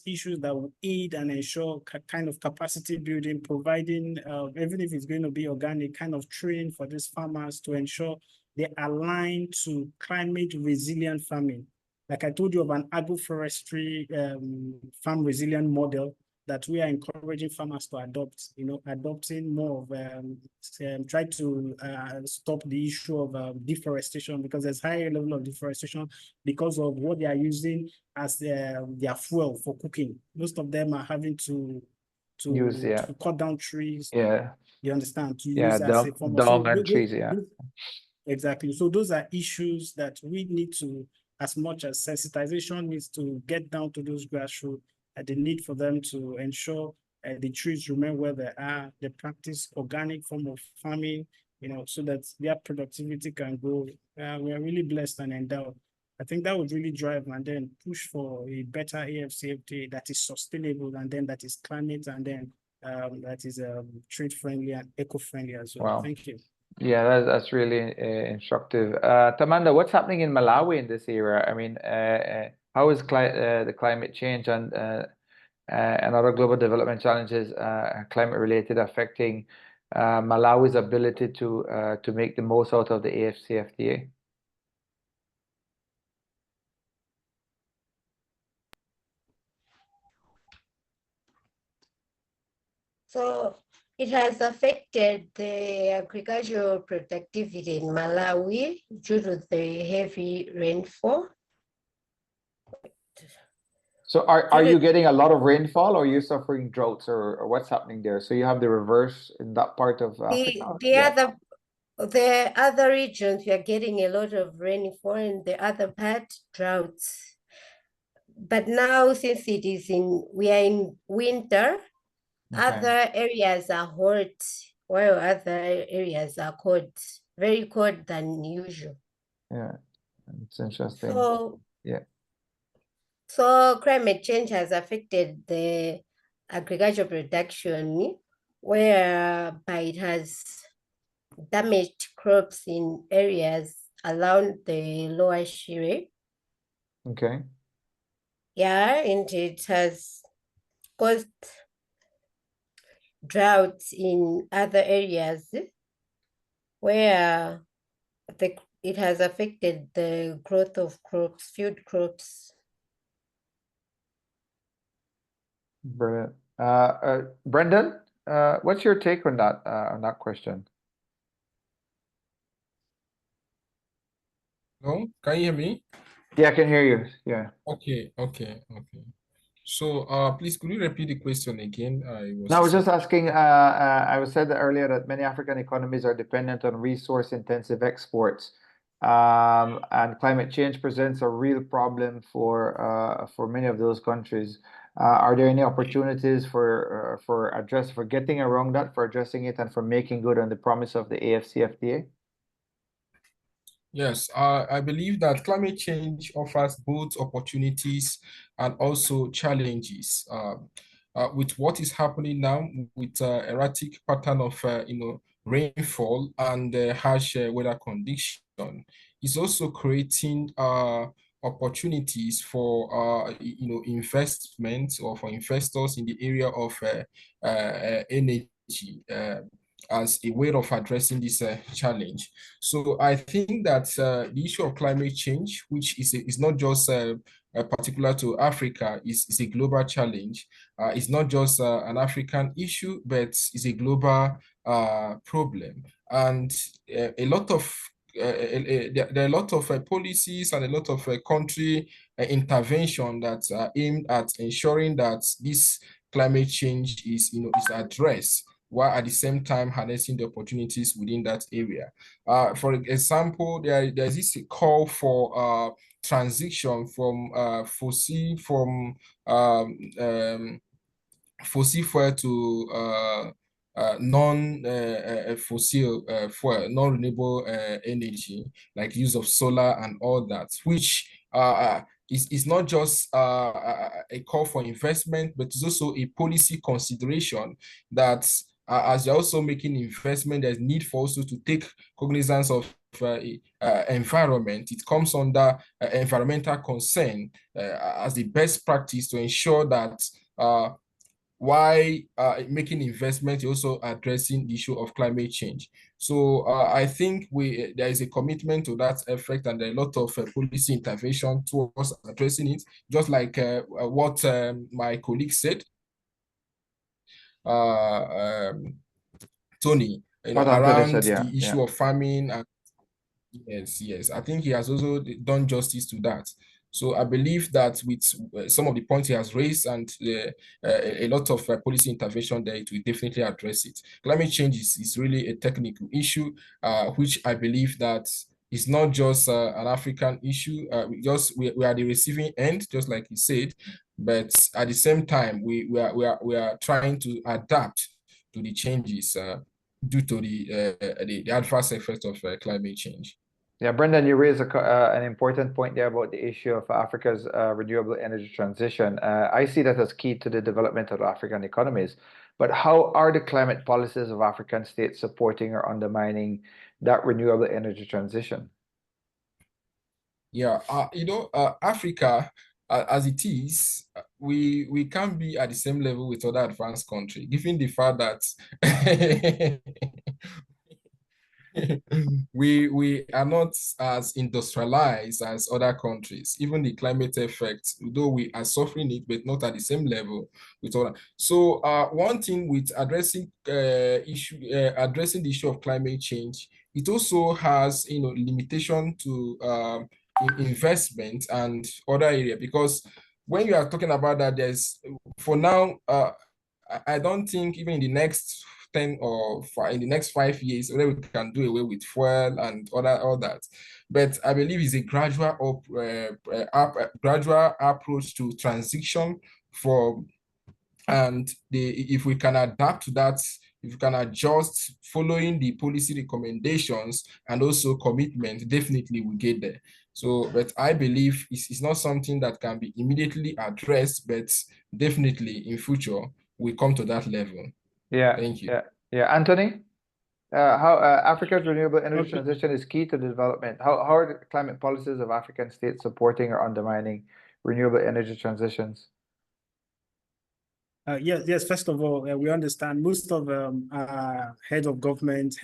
issues that will aid and ensure kind of capacity building, providing, even if it's going to be organic, kind of training for these farmers to ensure they align to climate resilient farming. Like I told you of an agroforestry farm resilient model that we are encouraging farmers to adopt, adopting more of, try to stop the issue of deforestation, because there's higher level of deforestation because of what they are using as their fuel for cooking. Most of them are having to cut down trees. Yeah. You understand? To use as a form of trees, yeah. Exactly. So those are issues that we need to, as much as sensitization needs to get down to those grassroots, the need for them to ensure the trees remain where they are, they practice organic form of farming, so that their productivity can grow. We are really blessed and endowed. I think that would really drive and then push for a better AfCFTA that is sustainable, and then that is climate, and then that is trade friendly and eco-friendly as well. Wow. Thank you. Yeah, that's really instructive. Tamanda, what's happening in Malawi in this era? I mean, how is the climate change and other global development challenges, climate-related, affecting Malawi's ability to make the most out of the AfCFTA? So it has affected the agricultural productivity in Malawi due to the heavy rainfall. So are you getting a lot of rainfall, or are you suffering droughts, or what's happening there? So you have the reverse in that part of Africa? The other regions, we are getting a lot of rainfall, and the other part, droughts. But now, since we are in winter, other areas are hot, while other areas are cold, very cold than usual. Yeah, it's interesting. So climate change has affected the agricultural production, whereby it has damaged crops in areas around the lower Shire. Okay. Yeah, and it has caused droughts in other areas where it has affected the growth of crops, field crops. Brilliant. Brendan, what's your take on that question? No, can you hear me? Yeah, I can hear you. Yeah. Okay. So, please, could you repeat the question again? I was just asking, I said earlier that many African economies are dependent on resource-intensive exports, and climate change presents a real problem for many of those countries. Are there any opportunities for getting around that, for addressing it, and for making good on the promise of the AfCFTA? Yes, I believe that climate change offers both opportunities and also challenges. With what is happening now, with erratic pattern of rainfall and harsh weather condition, is also creating opportunities for investments, or for investors in the area of energy. As a way of addressing this challenge. So I think that the issue of climate change, which is not just particular to Africa, is a global challenge. It's not just an African issue, but it's a global problem. And a lot of there are a lot of policies and a lot of country intervention that are aimed at ensuring that this climate change is addressed. while at the same time harnessing the opportunities within that area. For example, there's this call for transition from fossil fuel to non-fossil fuel, non-renewable energy, like use of solar and all that, which is not just a call for investment, but it's also a policy consideration that as you're also making investment, there's need for also to take cognizance of environment. It comes under environmental concern as the best practice to ensure that why making investment, you're also addressing the issue of climate change. So I think there is a commitment to that effect, and there are a lot of policy intervention towards addressing it, just like what my colleague said, Tony, around the issue of farming. And yes, I think he has also done justice to that. So I believe that with some of the points he has raised and a lot of policy intervention there, it will definitely address it. Climate change is really a technical issue, which I believe that is not just an African issue. We are the receiving end, just like he said, but at the same time, we are trying to adapt to the changes due to the adverse effects of climate change. Yeah, Brendan, you raised an important point there about the issue of Africa's renewable energy transition. I see that as key to the development of African economies. But how are the climate policies of African states supporting or undermining that renewable energy transition? Yeah, Africa, as it is, we can't be at the same level with other advanced countries, given the fact that we are not as industrialized as other countries. Even the climate effect, though we are suffering it, but not at the same level with other. So one thing with addressing the issue of climate change, it also has limitation to investment and other area, because when you are talking about that, there's for now I don't think even in the next 10 or in the next 5 years, whether we can do away with fuel and all that. But I believe it's a gradual approach to transition from, and if we can adapt to that, if we can adjust following the policy recommendations and also commitment, definitely we get there. So, but I believe it's not something that can be immediately addressed, but definitely in future we come to that level. Yeah. Thank you. Yeah. Anthony, how Africa's renewable energy transition is key to the development. How are the climate policies of African states supporting or undermining renewable energy transitions? Yes. First of all, we understand most of heads of government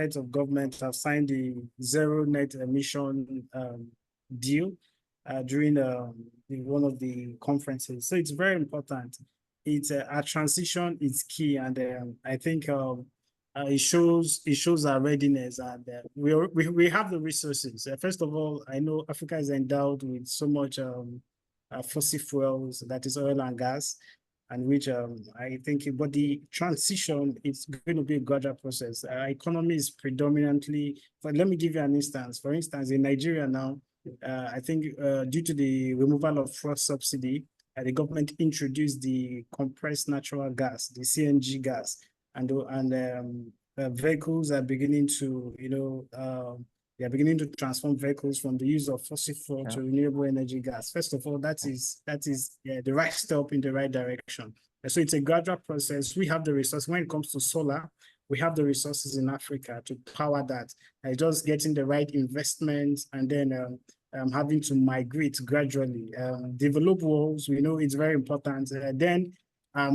have signed the zero net emission deal during one of the conferences. So it's very important. It's our transition is key, and I think it shows our readiness, and we have the resources. First of all, I know Africa is endowed with so much fossil fuels, that is oil and gas, and which I think, but the transition is going to be a gradual process. Our economy is predominantly, but let me give you an instance. For instance, in Nigeria now, I think due to the removal of fuel subsidy, the government introduced the compressed natural gas, the CNG gas, and vehicles are beginning to, they are beginning to transform vehicles from the use of fossil fuel to renewable energy gas. First of all, that is the right step in the right direction. So it's a gradual process. We have the resource when it comes to solar. We have the resources in Africa to power that. Just getting the right investment, and then having to migrate gradually. Develop walls, we know it's very important. Then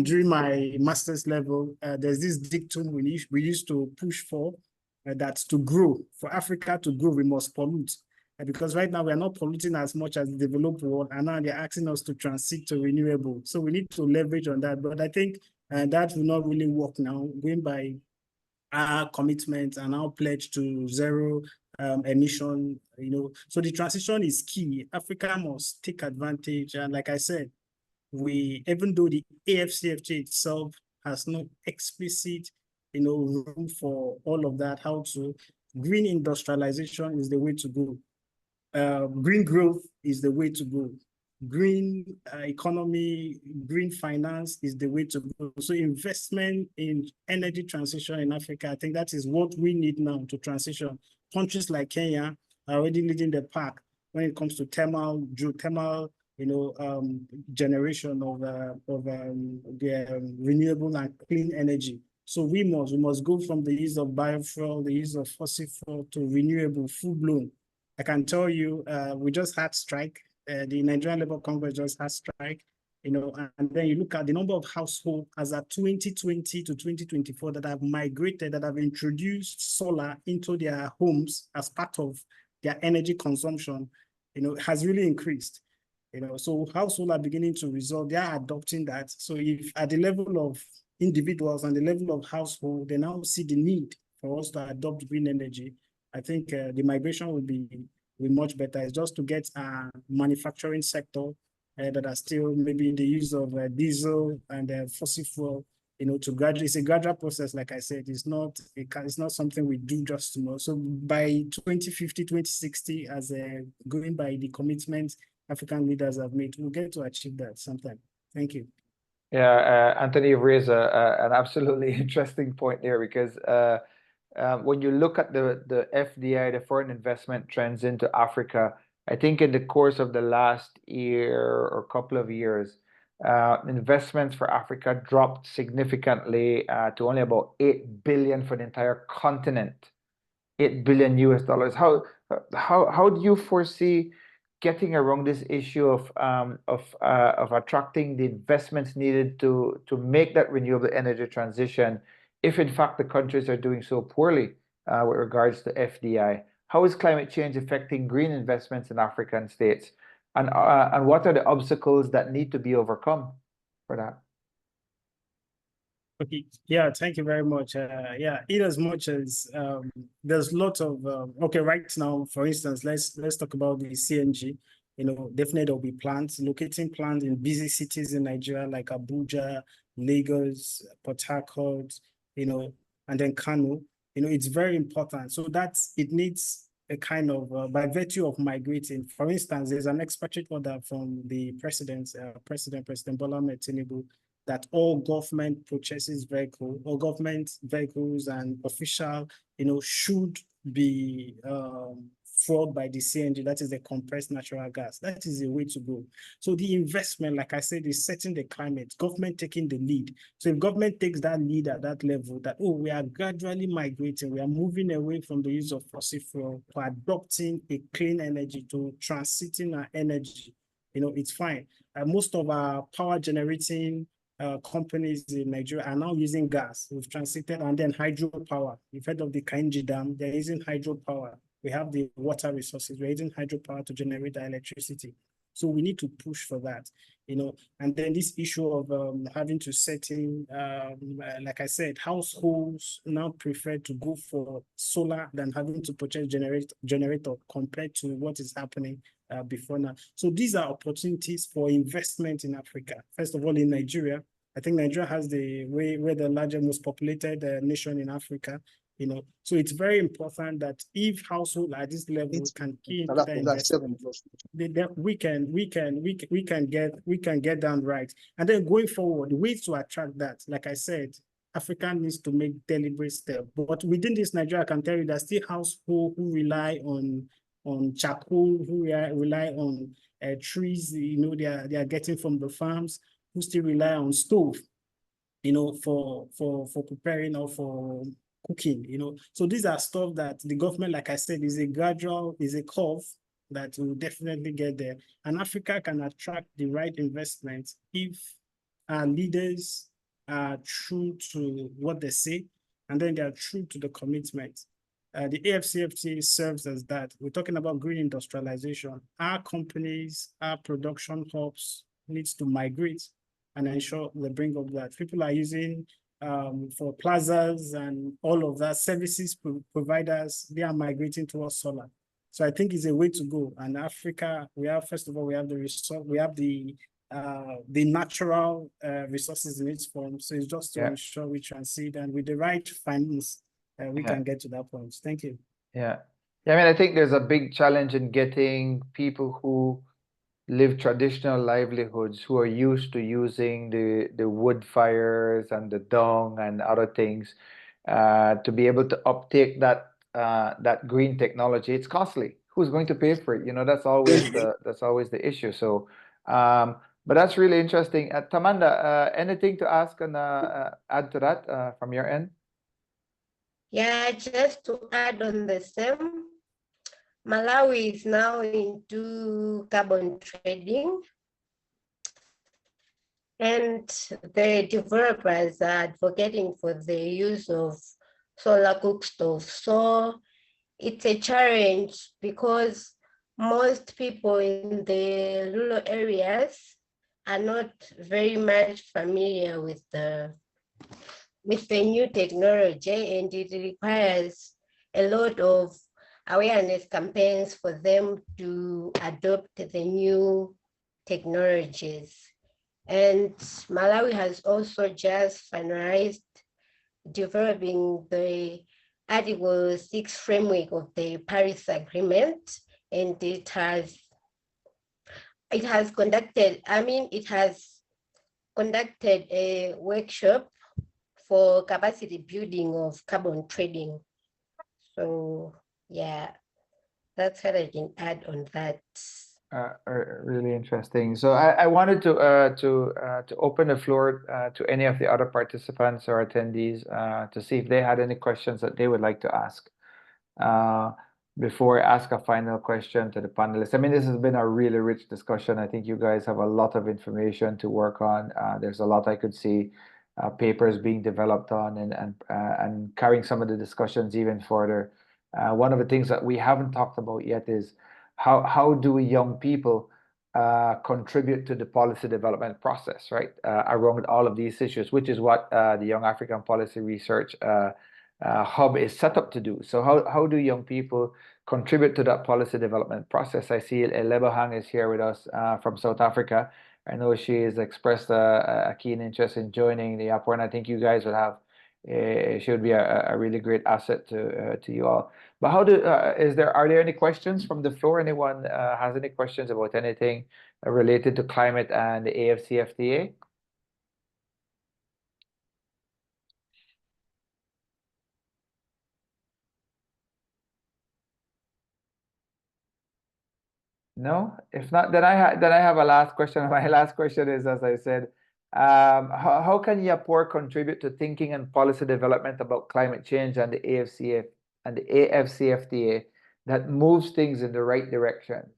during my master's level, there's this dictum we used to push for, that to grow, for Africa to grow, we must pollute. Because right now we are not polluting as much as the developed world, and now they're asking us to transit to renewable. So we need to leverage on that. But I think that will not really work now, going by our commitment and our pledge to zero emission, So the transition is key. Africa must take advantage. And like I said, even though the AfCFTA itself has no explicit room for all of that. How to green industrialization is the way to go. Green growth is the way to go. Green economy, green finance is the way to go. So investment in energy transition in Africa, I think that is what we need now to transition. Countries like Kenya are already leading the pack when it comes to thermal, geothermal, generation of the renewable and clean energy. So we must go from the use of biofuel, the use of fossil fuel to renewable, full-blown. I can tell you, we just had strike. The Nigerian Labour Congress just had strike, and then you look at the number of households as at 2020 to 2024 that have migrated, that have introduced solar into their homes as part of their energy consumption, has really increased. So households are beginning to resolve, they are adopting that. So if at the level of individuals and the level of household, they now see the need for us to adopt green energy, I think the migration will be much better. It's just to get a manufacturing sector that are still maybe in the use of diesel and fossil fuel, to gradually, it's a gradual process. Like I said, it's not something we do just tomorrow. So by 2050, 2060, as going by the commitments African leaders have made, we'll get to achieve that sometime. Thank you. Yeah, Anthony, you've raised an absolutely interesting point there, because when you look at the FDI, the foreign investment trends into Africa, I think in the course of the last year or couple of years, investments for Africa dropped significantly to only about 8 billion for the entire continent. $8 billion US. How do you foresee getting around this issue of attracting the investments needed to make that renewable energy transition, if in fact the countries are doing so poorly with regards to FDI? How is climate change affecting green investments in African states? And what are the obstacles that need to be overcome for that? Okay, yeah, thank you very much. Yeah, in as much as there's lots of okay, right now, for instance, let's talk about the CNG. Definitely there'll be plants, locating plants in busy cities in Nigeria like Abuja, Lagos, Port Harcourt, and then Kano. It's very important. So it needs a kind of by virtue of migrating. For instance, there's an expatriate order from the President Bola Ahmed Tinubu, that all government purchases vehicles, all government vehicles and official, should be fueled by the CNG, that is the compressed natural gas. That is the way to go. So the investment, like I said, is setting the climate, government taking the lead. So if government takes that lead at that level, that, we are gradually migrating, we are moving away from the use of fossil fuel to adopting a clean energy, to transiting our energy, it's fine. Most of our power generating companies in Nigeria are now using gas. We've transited, and then hydropower. You've heard of the Kainji Dam, they're using hydropower. We have the water resources, we're using hydropower to generate the electricity. So we need to push for that, and then this issue of having to set in, like I said, households now prefer to go for solar than having to purchase generator compared to what is happening before now. So these are opportunities for investment in Africa. First of all, in Nigeria, I think Nigeria has we're the largest, most populated nation in Africa. So it's very important that if household at this level can key into the investment, we can get down right. And then going forward, the ways to attract that, like I said, Africa needs to make deliberate steps. But within this Nigeria, I can tell you there's still households who rely on charcoal, who rely on trees, they are getting from the farms, who still rely on stove, for preparing or for cooking, So these are stuff that the government, like I said, is a curve that will definitely get there. And Africa can attract the right investments if our leaders are true to what they say, and then they are true to the commitment. The AfCFTA serves as that. We're talking about green industrialization. Our companies, our production hubs needs to migrate and ensure they bring up that. People are using for plazas and all of that, services providers, they are migrating towards solar. So I think it's a way to go. And Africa, first of all, we have the resource, we have the the natural resources in its form. So it's just to ensure we transit, and with the right finance, we can get to that point. Thank you. Yeah. I mean, I think there's a big challenge in getting people who live traditional livelihoods, who are used to using the wood fires and the dung and other things, to be able to uptake that green technology. It's costly. Who's going to pay for it? You know, that's always the issue. So, but that's really interesting. Tamanda, anything to ask and add to that from your end? Yeah, just to add on the same, Malawi is now into carbon trading, and the developers are advocating for the use of solar cookstove. So it's a challenge because most people in the rural areas are not very much familiar with the new technology, and it requires a lot of awareness campaigns for them to adopt the new technologies. And Malawi has also just finalized developing the Article 6 framework of the Paris Agreement, and it has conducted a workshop for capacity building of carbon trading. So yeah, that's what I can add on that. Really interesting. So I wanted to open the floor to any of the other participants or attendees to see if they had any questions that they would like to ask before I ask a final question to the panelists. I mean, this has been a really rich discussion. I think you guys have a lot of information to work on. There's a lot I could see papers being developed on and carrying some of the discussions even further. One of the things that we haven't talked about yet is how do young people contribute to the policy development process, right? Around all of these issues, which is what the Young African Policy Research Hub is set up to do. So how do young people contribute to that policy development process? I see Lebohang is here with us from South Africa. I know she has expressed a keen interest in joining the YAPORH, and I think you guys would have should be a really great asset to you all. But how do are there any questions from the floor? Anyone has any questions about anything related to climate and the AfCFTA? No? If not, then I have a last question. My last question is, as I said, how can YAPORH contribute to thinking and policy development about climate change and the AfCFTA that moves things in the right direction?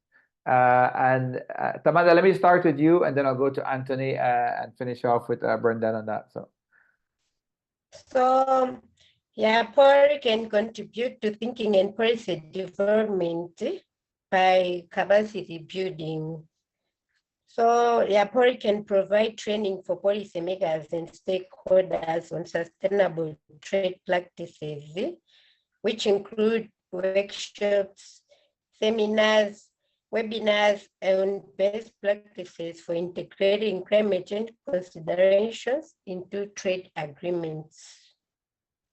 Tamanda, let me start with you, and then I'll go to Anthony and finish off with Brendan on that. So YAPORH can contribute to thinking and policy development by capacity building. So YAPORH can provide training for policymakers and stakeholders on sustainable trade practices, which include workshops, seminars, webinars, and best practices for integrating climate change considerations into trade agreements.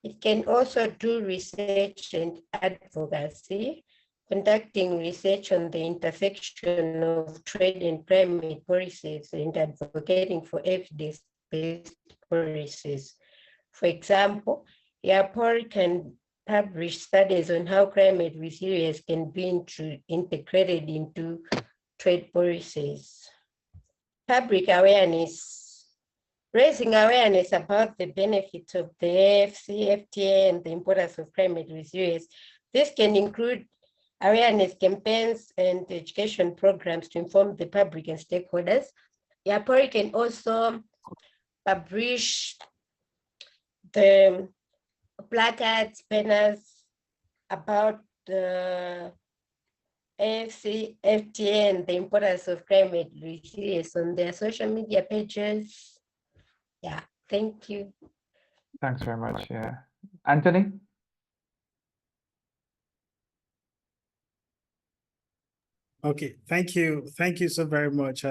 It can also do research and advocacy, conducting research on the intersection of trade and climate policies and advocating for evidence-based policies. For example, YAPORH can publish studies on how climate resilience can be integrated into trade policies. Public awareness. Raising awareness about the benefits of the AfCFTA and the importance of climate resilience. This can include awareness campaigns and education programs to inform the public and stakeholders. YAPORH can also publish the placards, banners about the AfCFTA and the importance of climate resilience on their social media pages. Yeah, thank you. Thanks very much. Yeah, Anthony. Okay, thank you so very much,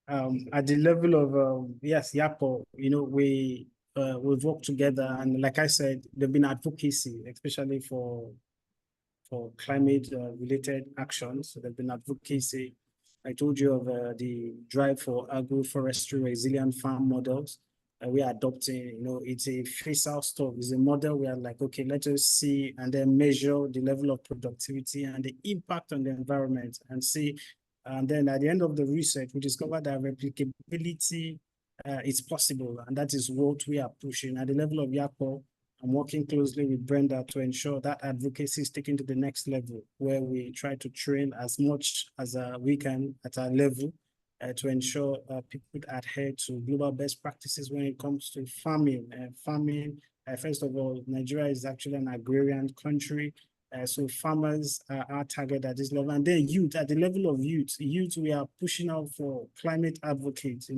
at the level of yes, YAPORH, you know, we've worked together, and like I said, there've been advocacy, especially for climate related actions. So there've been advocacy. I told you of the drive for agroforestry resilient farm models. We are adopting, you know, it's a phase-out stuff. It's a model where like, okay, let us see and then measure the level of productivity and the impact on the environment and see. And then at the end of the research, we discovered that replicability is possible. And that is what we are pushing. At the level of YAPORH, I'm working closely with Brenda to ensure that advocacy is taken to the next level, where we try to train as much as we can at our level to ensure people adhere to global best practices when it comes to farming. First of all, Nigeria is actually an agrarian country. So farmers are targeted at this level. And then youth, at the level of youth, we are pushing out for climate advocates,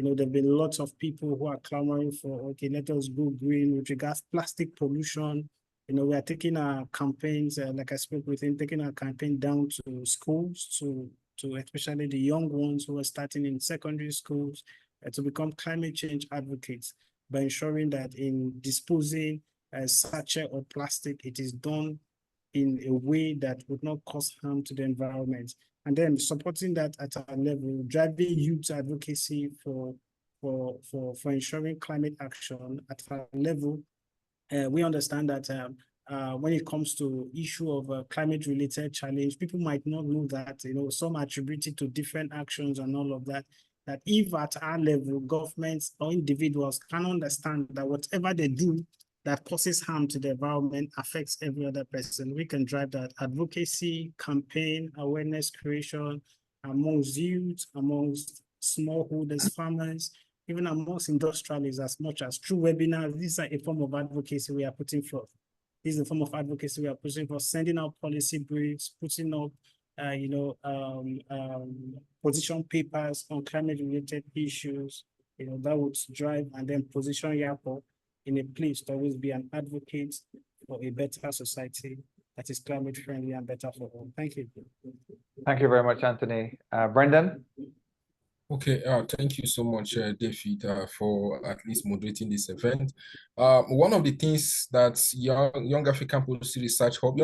there've been lots of people who are clamoring for, okay, let us go green with regards to plastic pollution. We are taking our campaigns, like I spoke with him, taking our campaign down to schools, to especially the young ones who are starting in secondary schools, to become climate change advocates by ensuring that in disposing sachet or plastic, it is done in a way that would not cause harm to the environment. And then supporting that at our level, driving youth advocacy for ensuring climate action at our level. We understand that when it comes to issue of climate-related challenge, people might not know that, some attribute it to different actions and all of that, that if at our level, governments or individuals can understand that whatever they do that causes harm to the environment affects every other person, we can drive that advocacy, campaign, awareness creation amongst youth, amongst smallholders, farmers, even amongst industrialists, as much as through webinars. These are a form of advocacy we are putting forth. This is a form of advocacy we are pushing for, sending out policy briefs, putting up, position papers on climate-related issues, that would drive and then position YAPORH in a place to always be an advocate for a better society that is climate friendly and better for all. Thank you. Thank you very much, Anthony. Brendan? Okay, thank you so much, David, for at least moderating this event. One of the things that Young African Policy Research Hub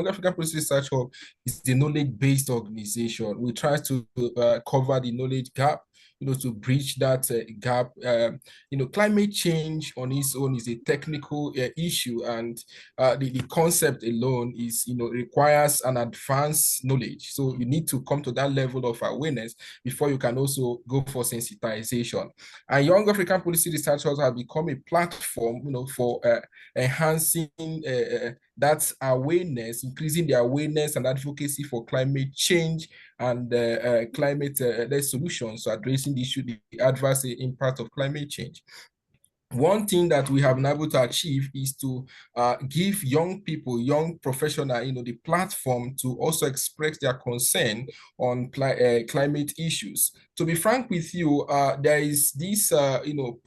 is the knowledge-based organization. We try to cover the knowledge gap, to bridge that gap. Climate change on its own is a technical issue, and the concept alone is, requires an advanced knowledge. So you need to come to that level of awareness before you can also go for sensitization. And Young African Policy Researchers have become a platform, for enhancing that awareness, increasing the awareness and advocacy for climate change and climate solutions, so addressing the issue, the adverse impact of climate change. One thing that we have been able to achieve is to give young people, young professionals, the platform to also express their concern on climate issues. To be frank with you, there is this,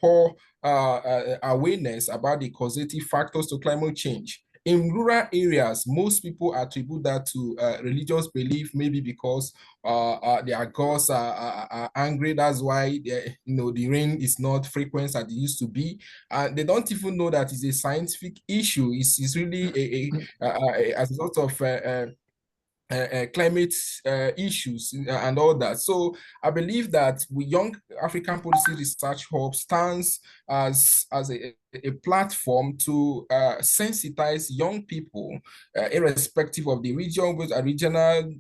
poor awareness about the causative factors to climate change. In rural areas, most people attribute that to religious belief, maybe because their gods are angry. That's why the rain is not frequent as it used to be. They don't even know that it's a scientific issue. It's really as a result of climate issues and all that. So I believe that Young African Policy Research Hub stands as a platform to sensitize young people, irrespective of the region, both a regional,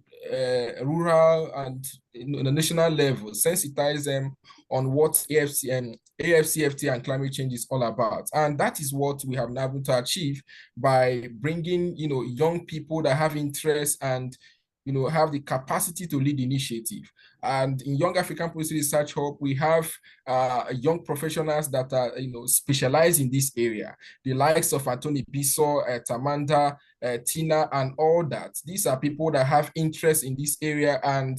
rural, and the national level, sensitize them on what AfCFTA and climate change is all about. And that is what we have been able to achieve by bringing, young people that have interest and, have the capacity to lead initiative. And in Young African Policy Research Hub, we have young professionals that are, specialized in this area. The likes of Anthony Biso, Tamanda, Tina, and all that. These are people that have interest in this area, and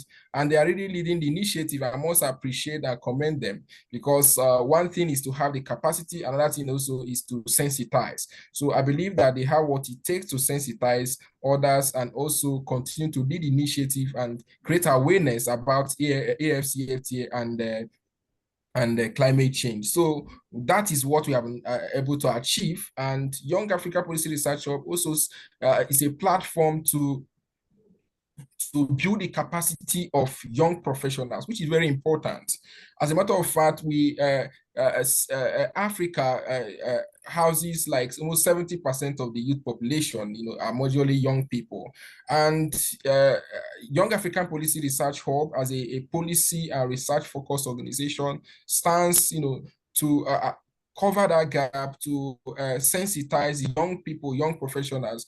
they are really leading the initiative. I must appreciate and commend them, because one thing is to have the capacity, another thing also is to sensitize. So I believe that they have what it takes to sensitize others and also continue to lead initiative and create awareness about AfCFTA and climate change. So that is what we have been able to achieve. And Young Africa Policy Research Hub also is a platform to build the capacity of young professionals, which is very important. As a matter of fact, Africa houses like almost 70% of the youth population, are majorly young people. And Young African Policy Research Hub, as a policy and research focused organization, stands, to cover that gap, to sensitize young people, young professionals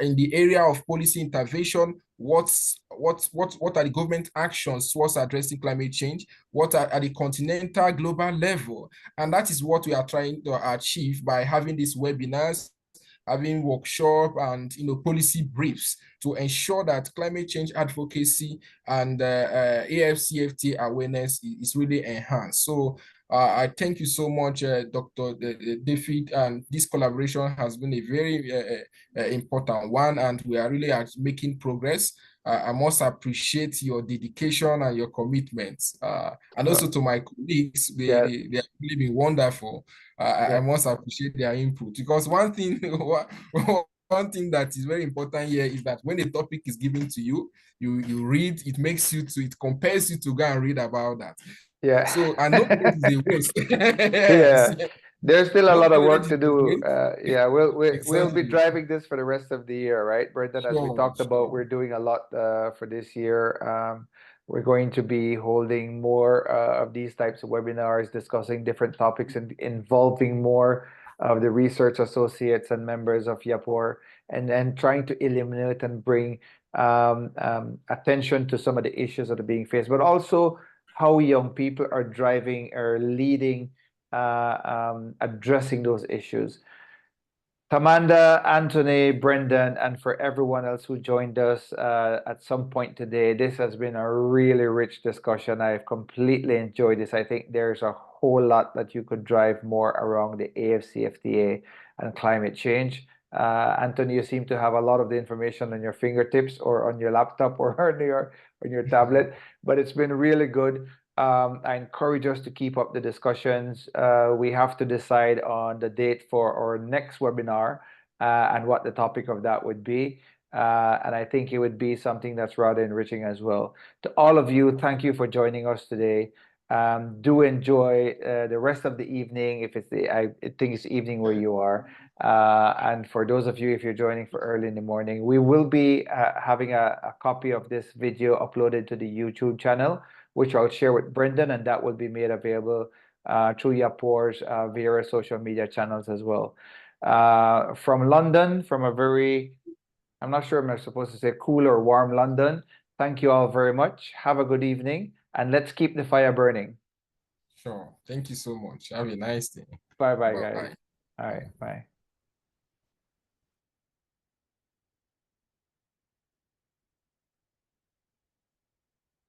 in the area of policy intervention. What are the government actions towards addressing climate change? What are at the continental global level? And that is what we are trying to achieve by having these webinars, having workshop and policy briefs to ensure that climate change advocacy and AfCFTA awareness is really enhanced. So I thank you so much, Dr. David, and this collaboration has been a very important one, and we are really making progress. I must appreciate your dedication and your commitments, and also to my colleagues. They have really been wonderful. I must appreciate their input, because one thing that is very important here is that when a topic is given to you, you read, it compels you to go and read about that. Yeah. So, and no knowledge is a waste. Yes. Yeah. There's still a lot of work to do. Yeah, we'll be driving this for the rest of the year, right, Brendan? As we talked about, we're doing a lot for this year. We're going to be holding more of these types of webinars, discussing different topics and involving more of the research associates and members of YAPORH, and then trying to eliminate and bring attention to some of the issues that are being faced, but also how young people are driving or leading, addressing those issues. Tamanda, Anthony, Brendan, and for everyone else who joined us at some point today, this has been a really rich discussion. I've completely enjoyed this. I think there's a whole lot that you could drive more around the AfCFTA and climate change. Anthony, you seem to have a lot of the information on your fingertips or on your laptop or on your tablet, but it's been really good. I encourage us to keep up the discussions. We have to decide on the date for our next webinar and what the topic of that would be. And I think it would be something that's rather enriching as well. To all of you, thank you for joining us today. Do enjoy the rest of the evening, if it's I think it's evening where you are. And for those of you, if you're joining for early in the morning, we will be having a copy of this video uploaded to the YouTube channel, which I'll share with Brendan, and that will be made available through YAPORH's various social media channels as well. From London, from a very, I'm not sure if I'm supposed to say cool or warm London, thank you all very much. Have a good evening, and let's keep the fire burning. Sure. Thank you so much. Have a nice day. Bye-bye, guys. All right, bye.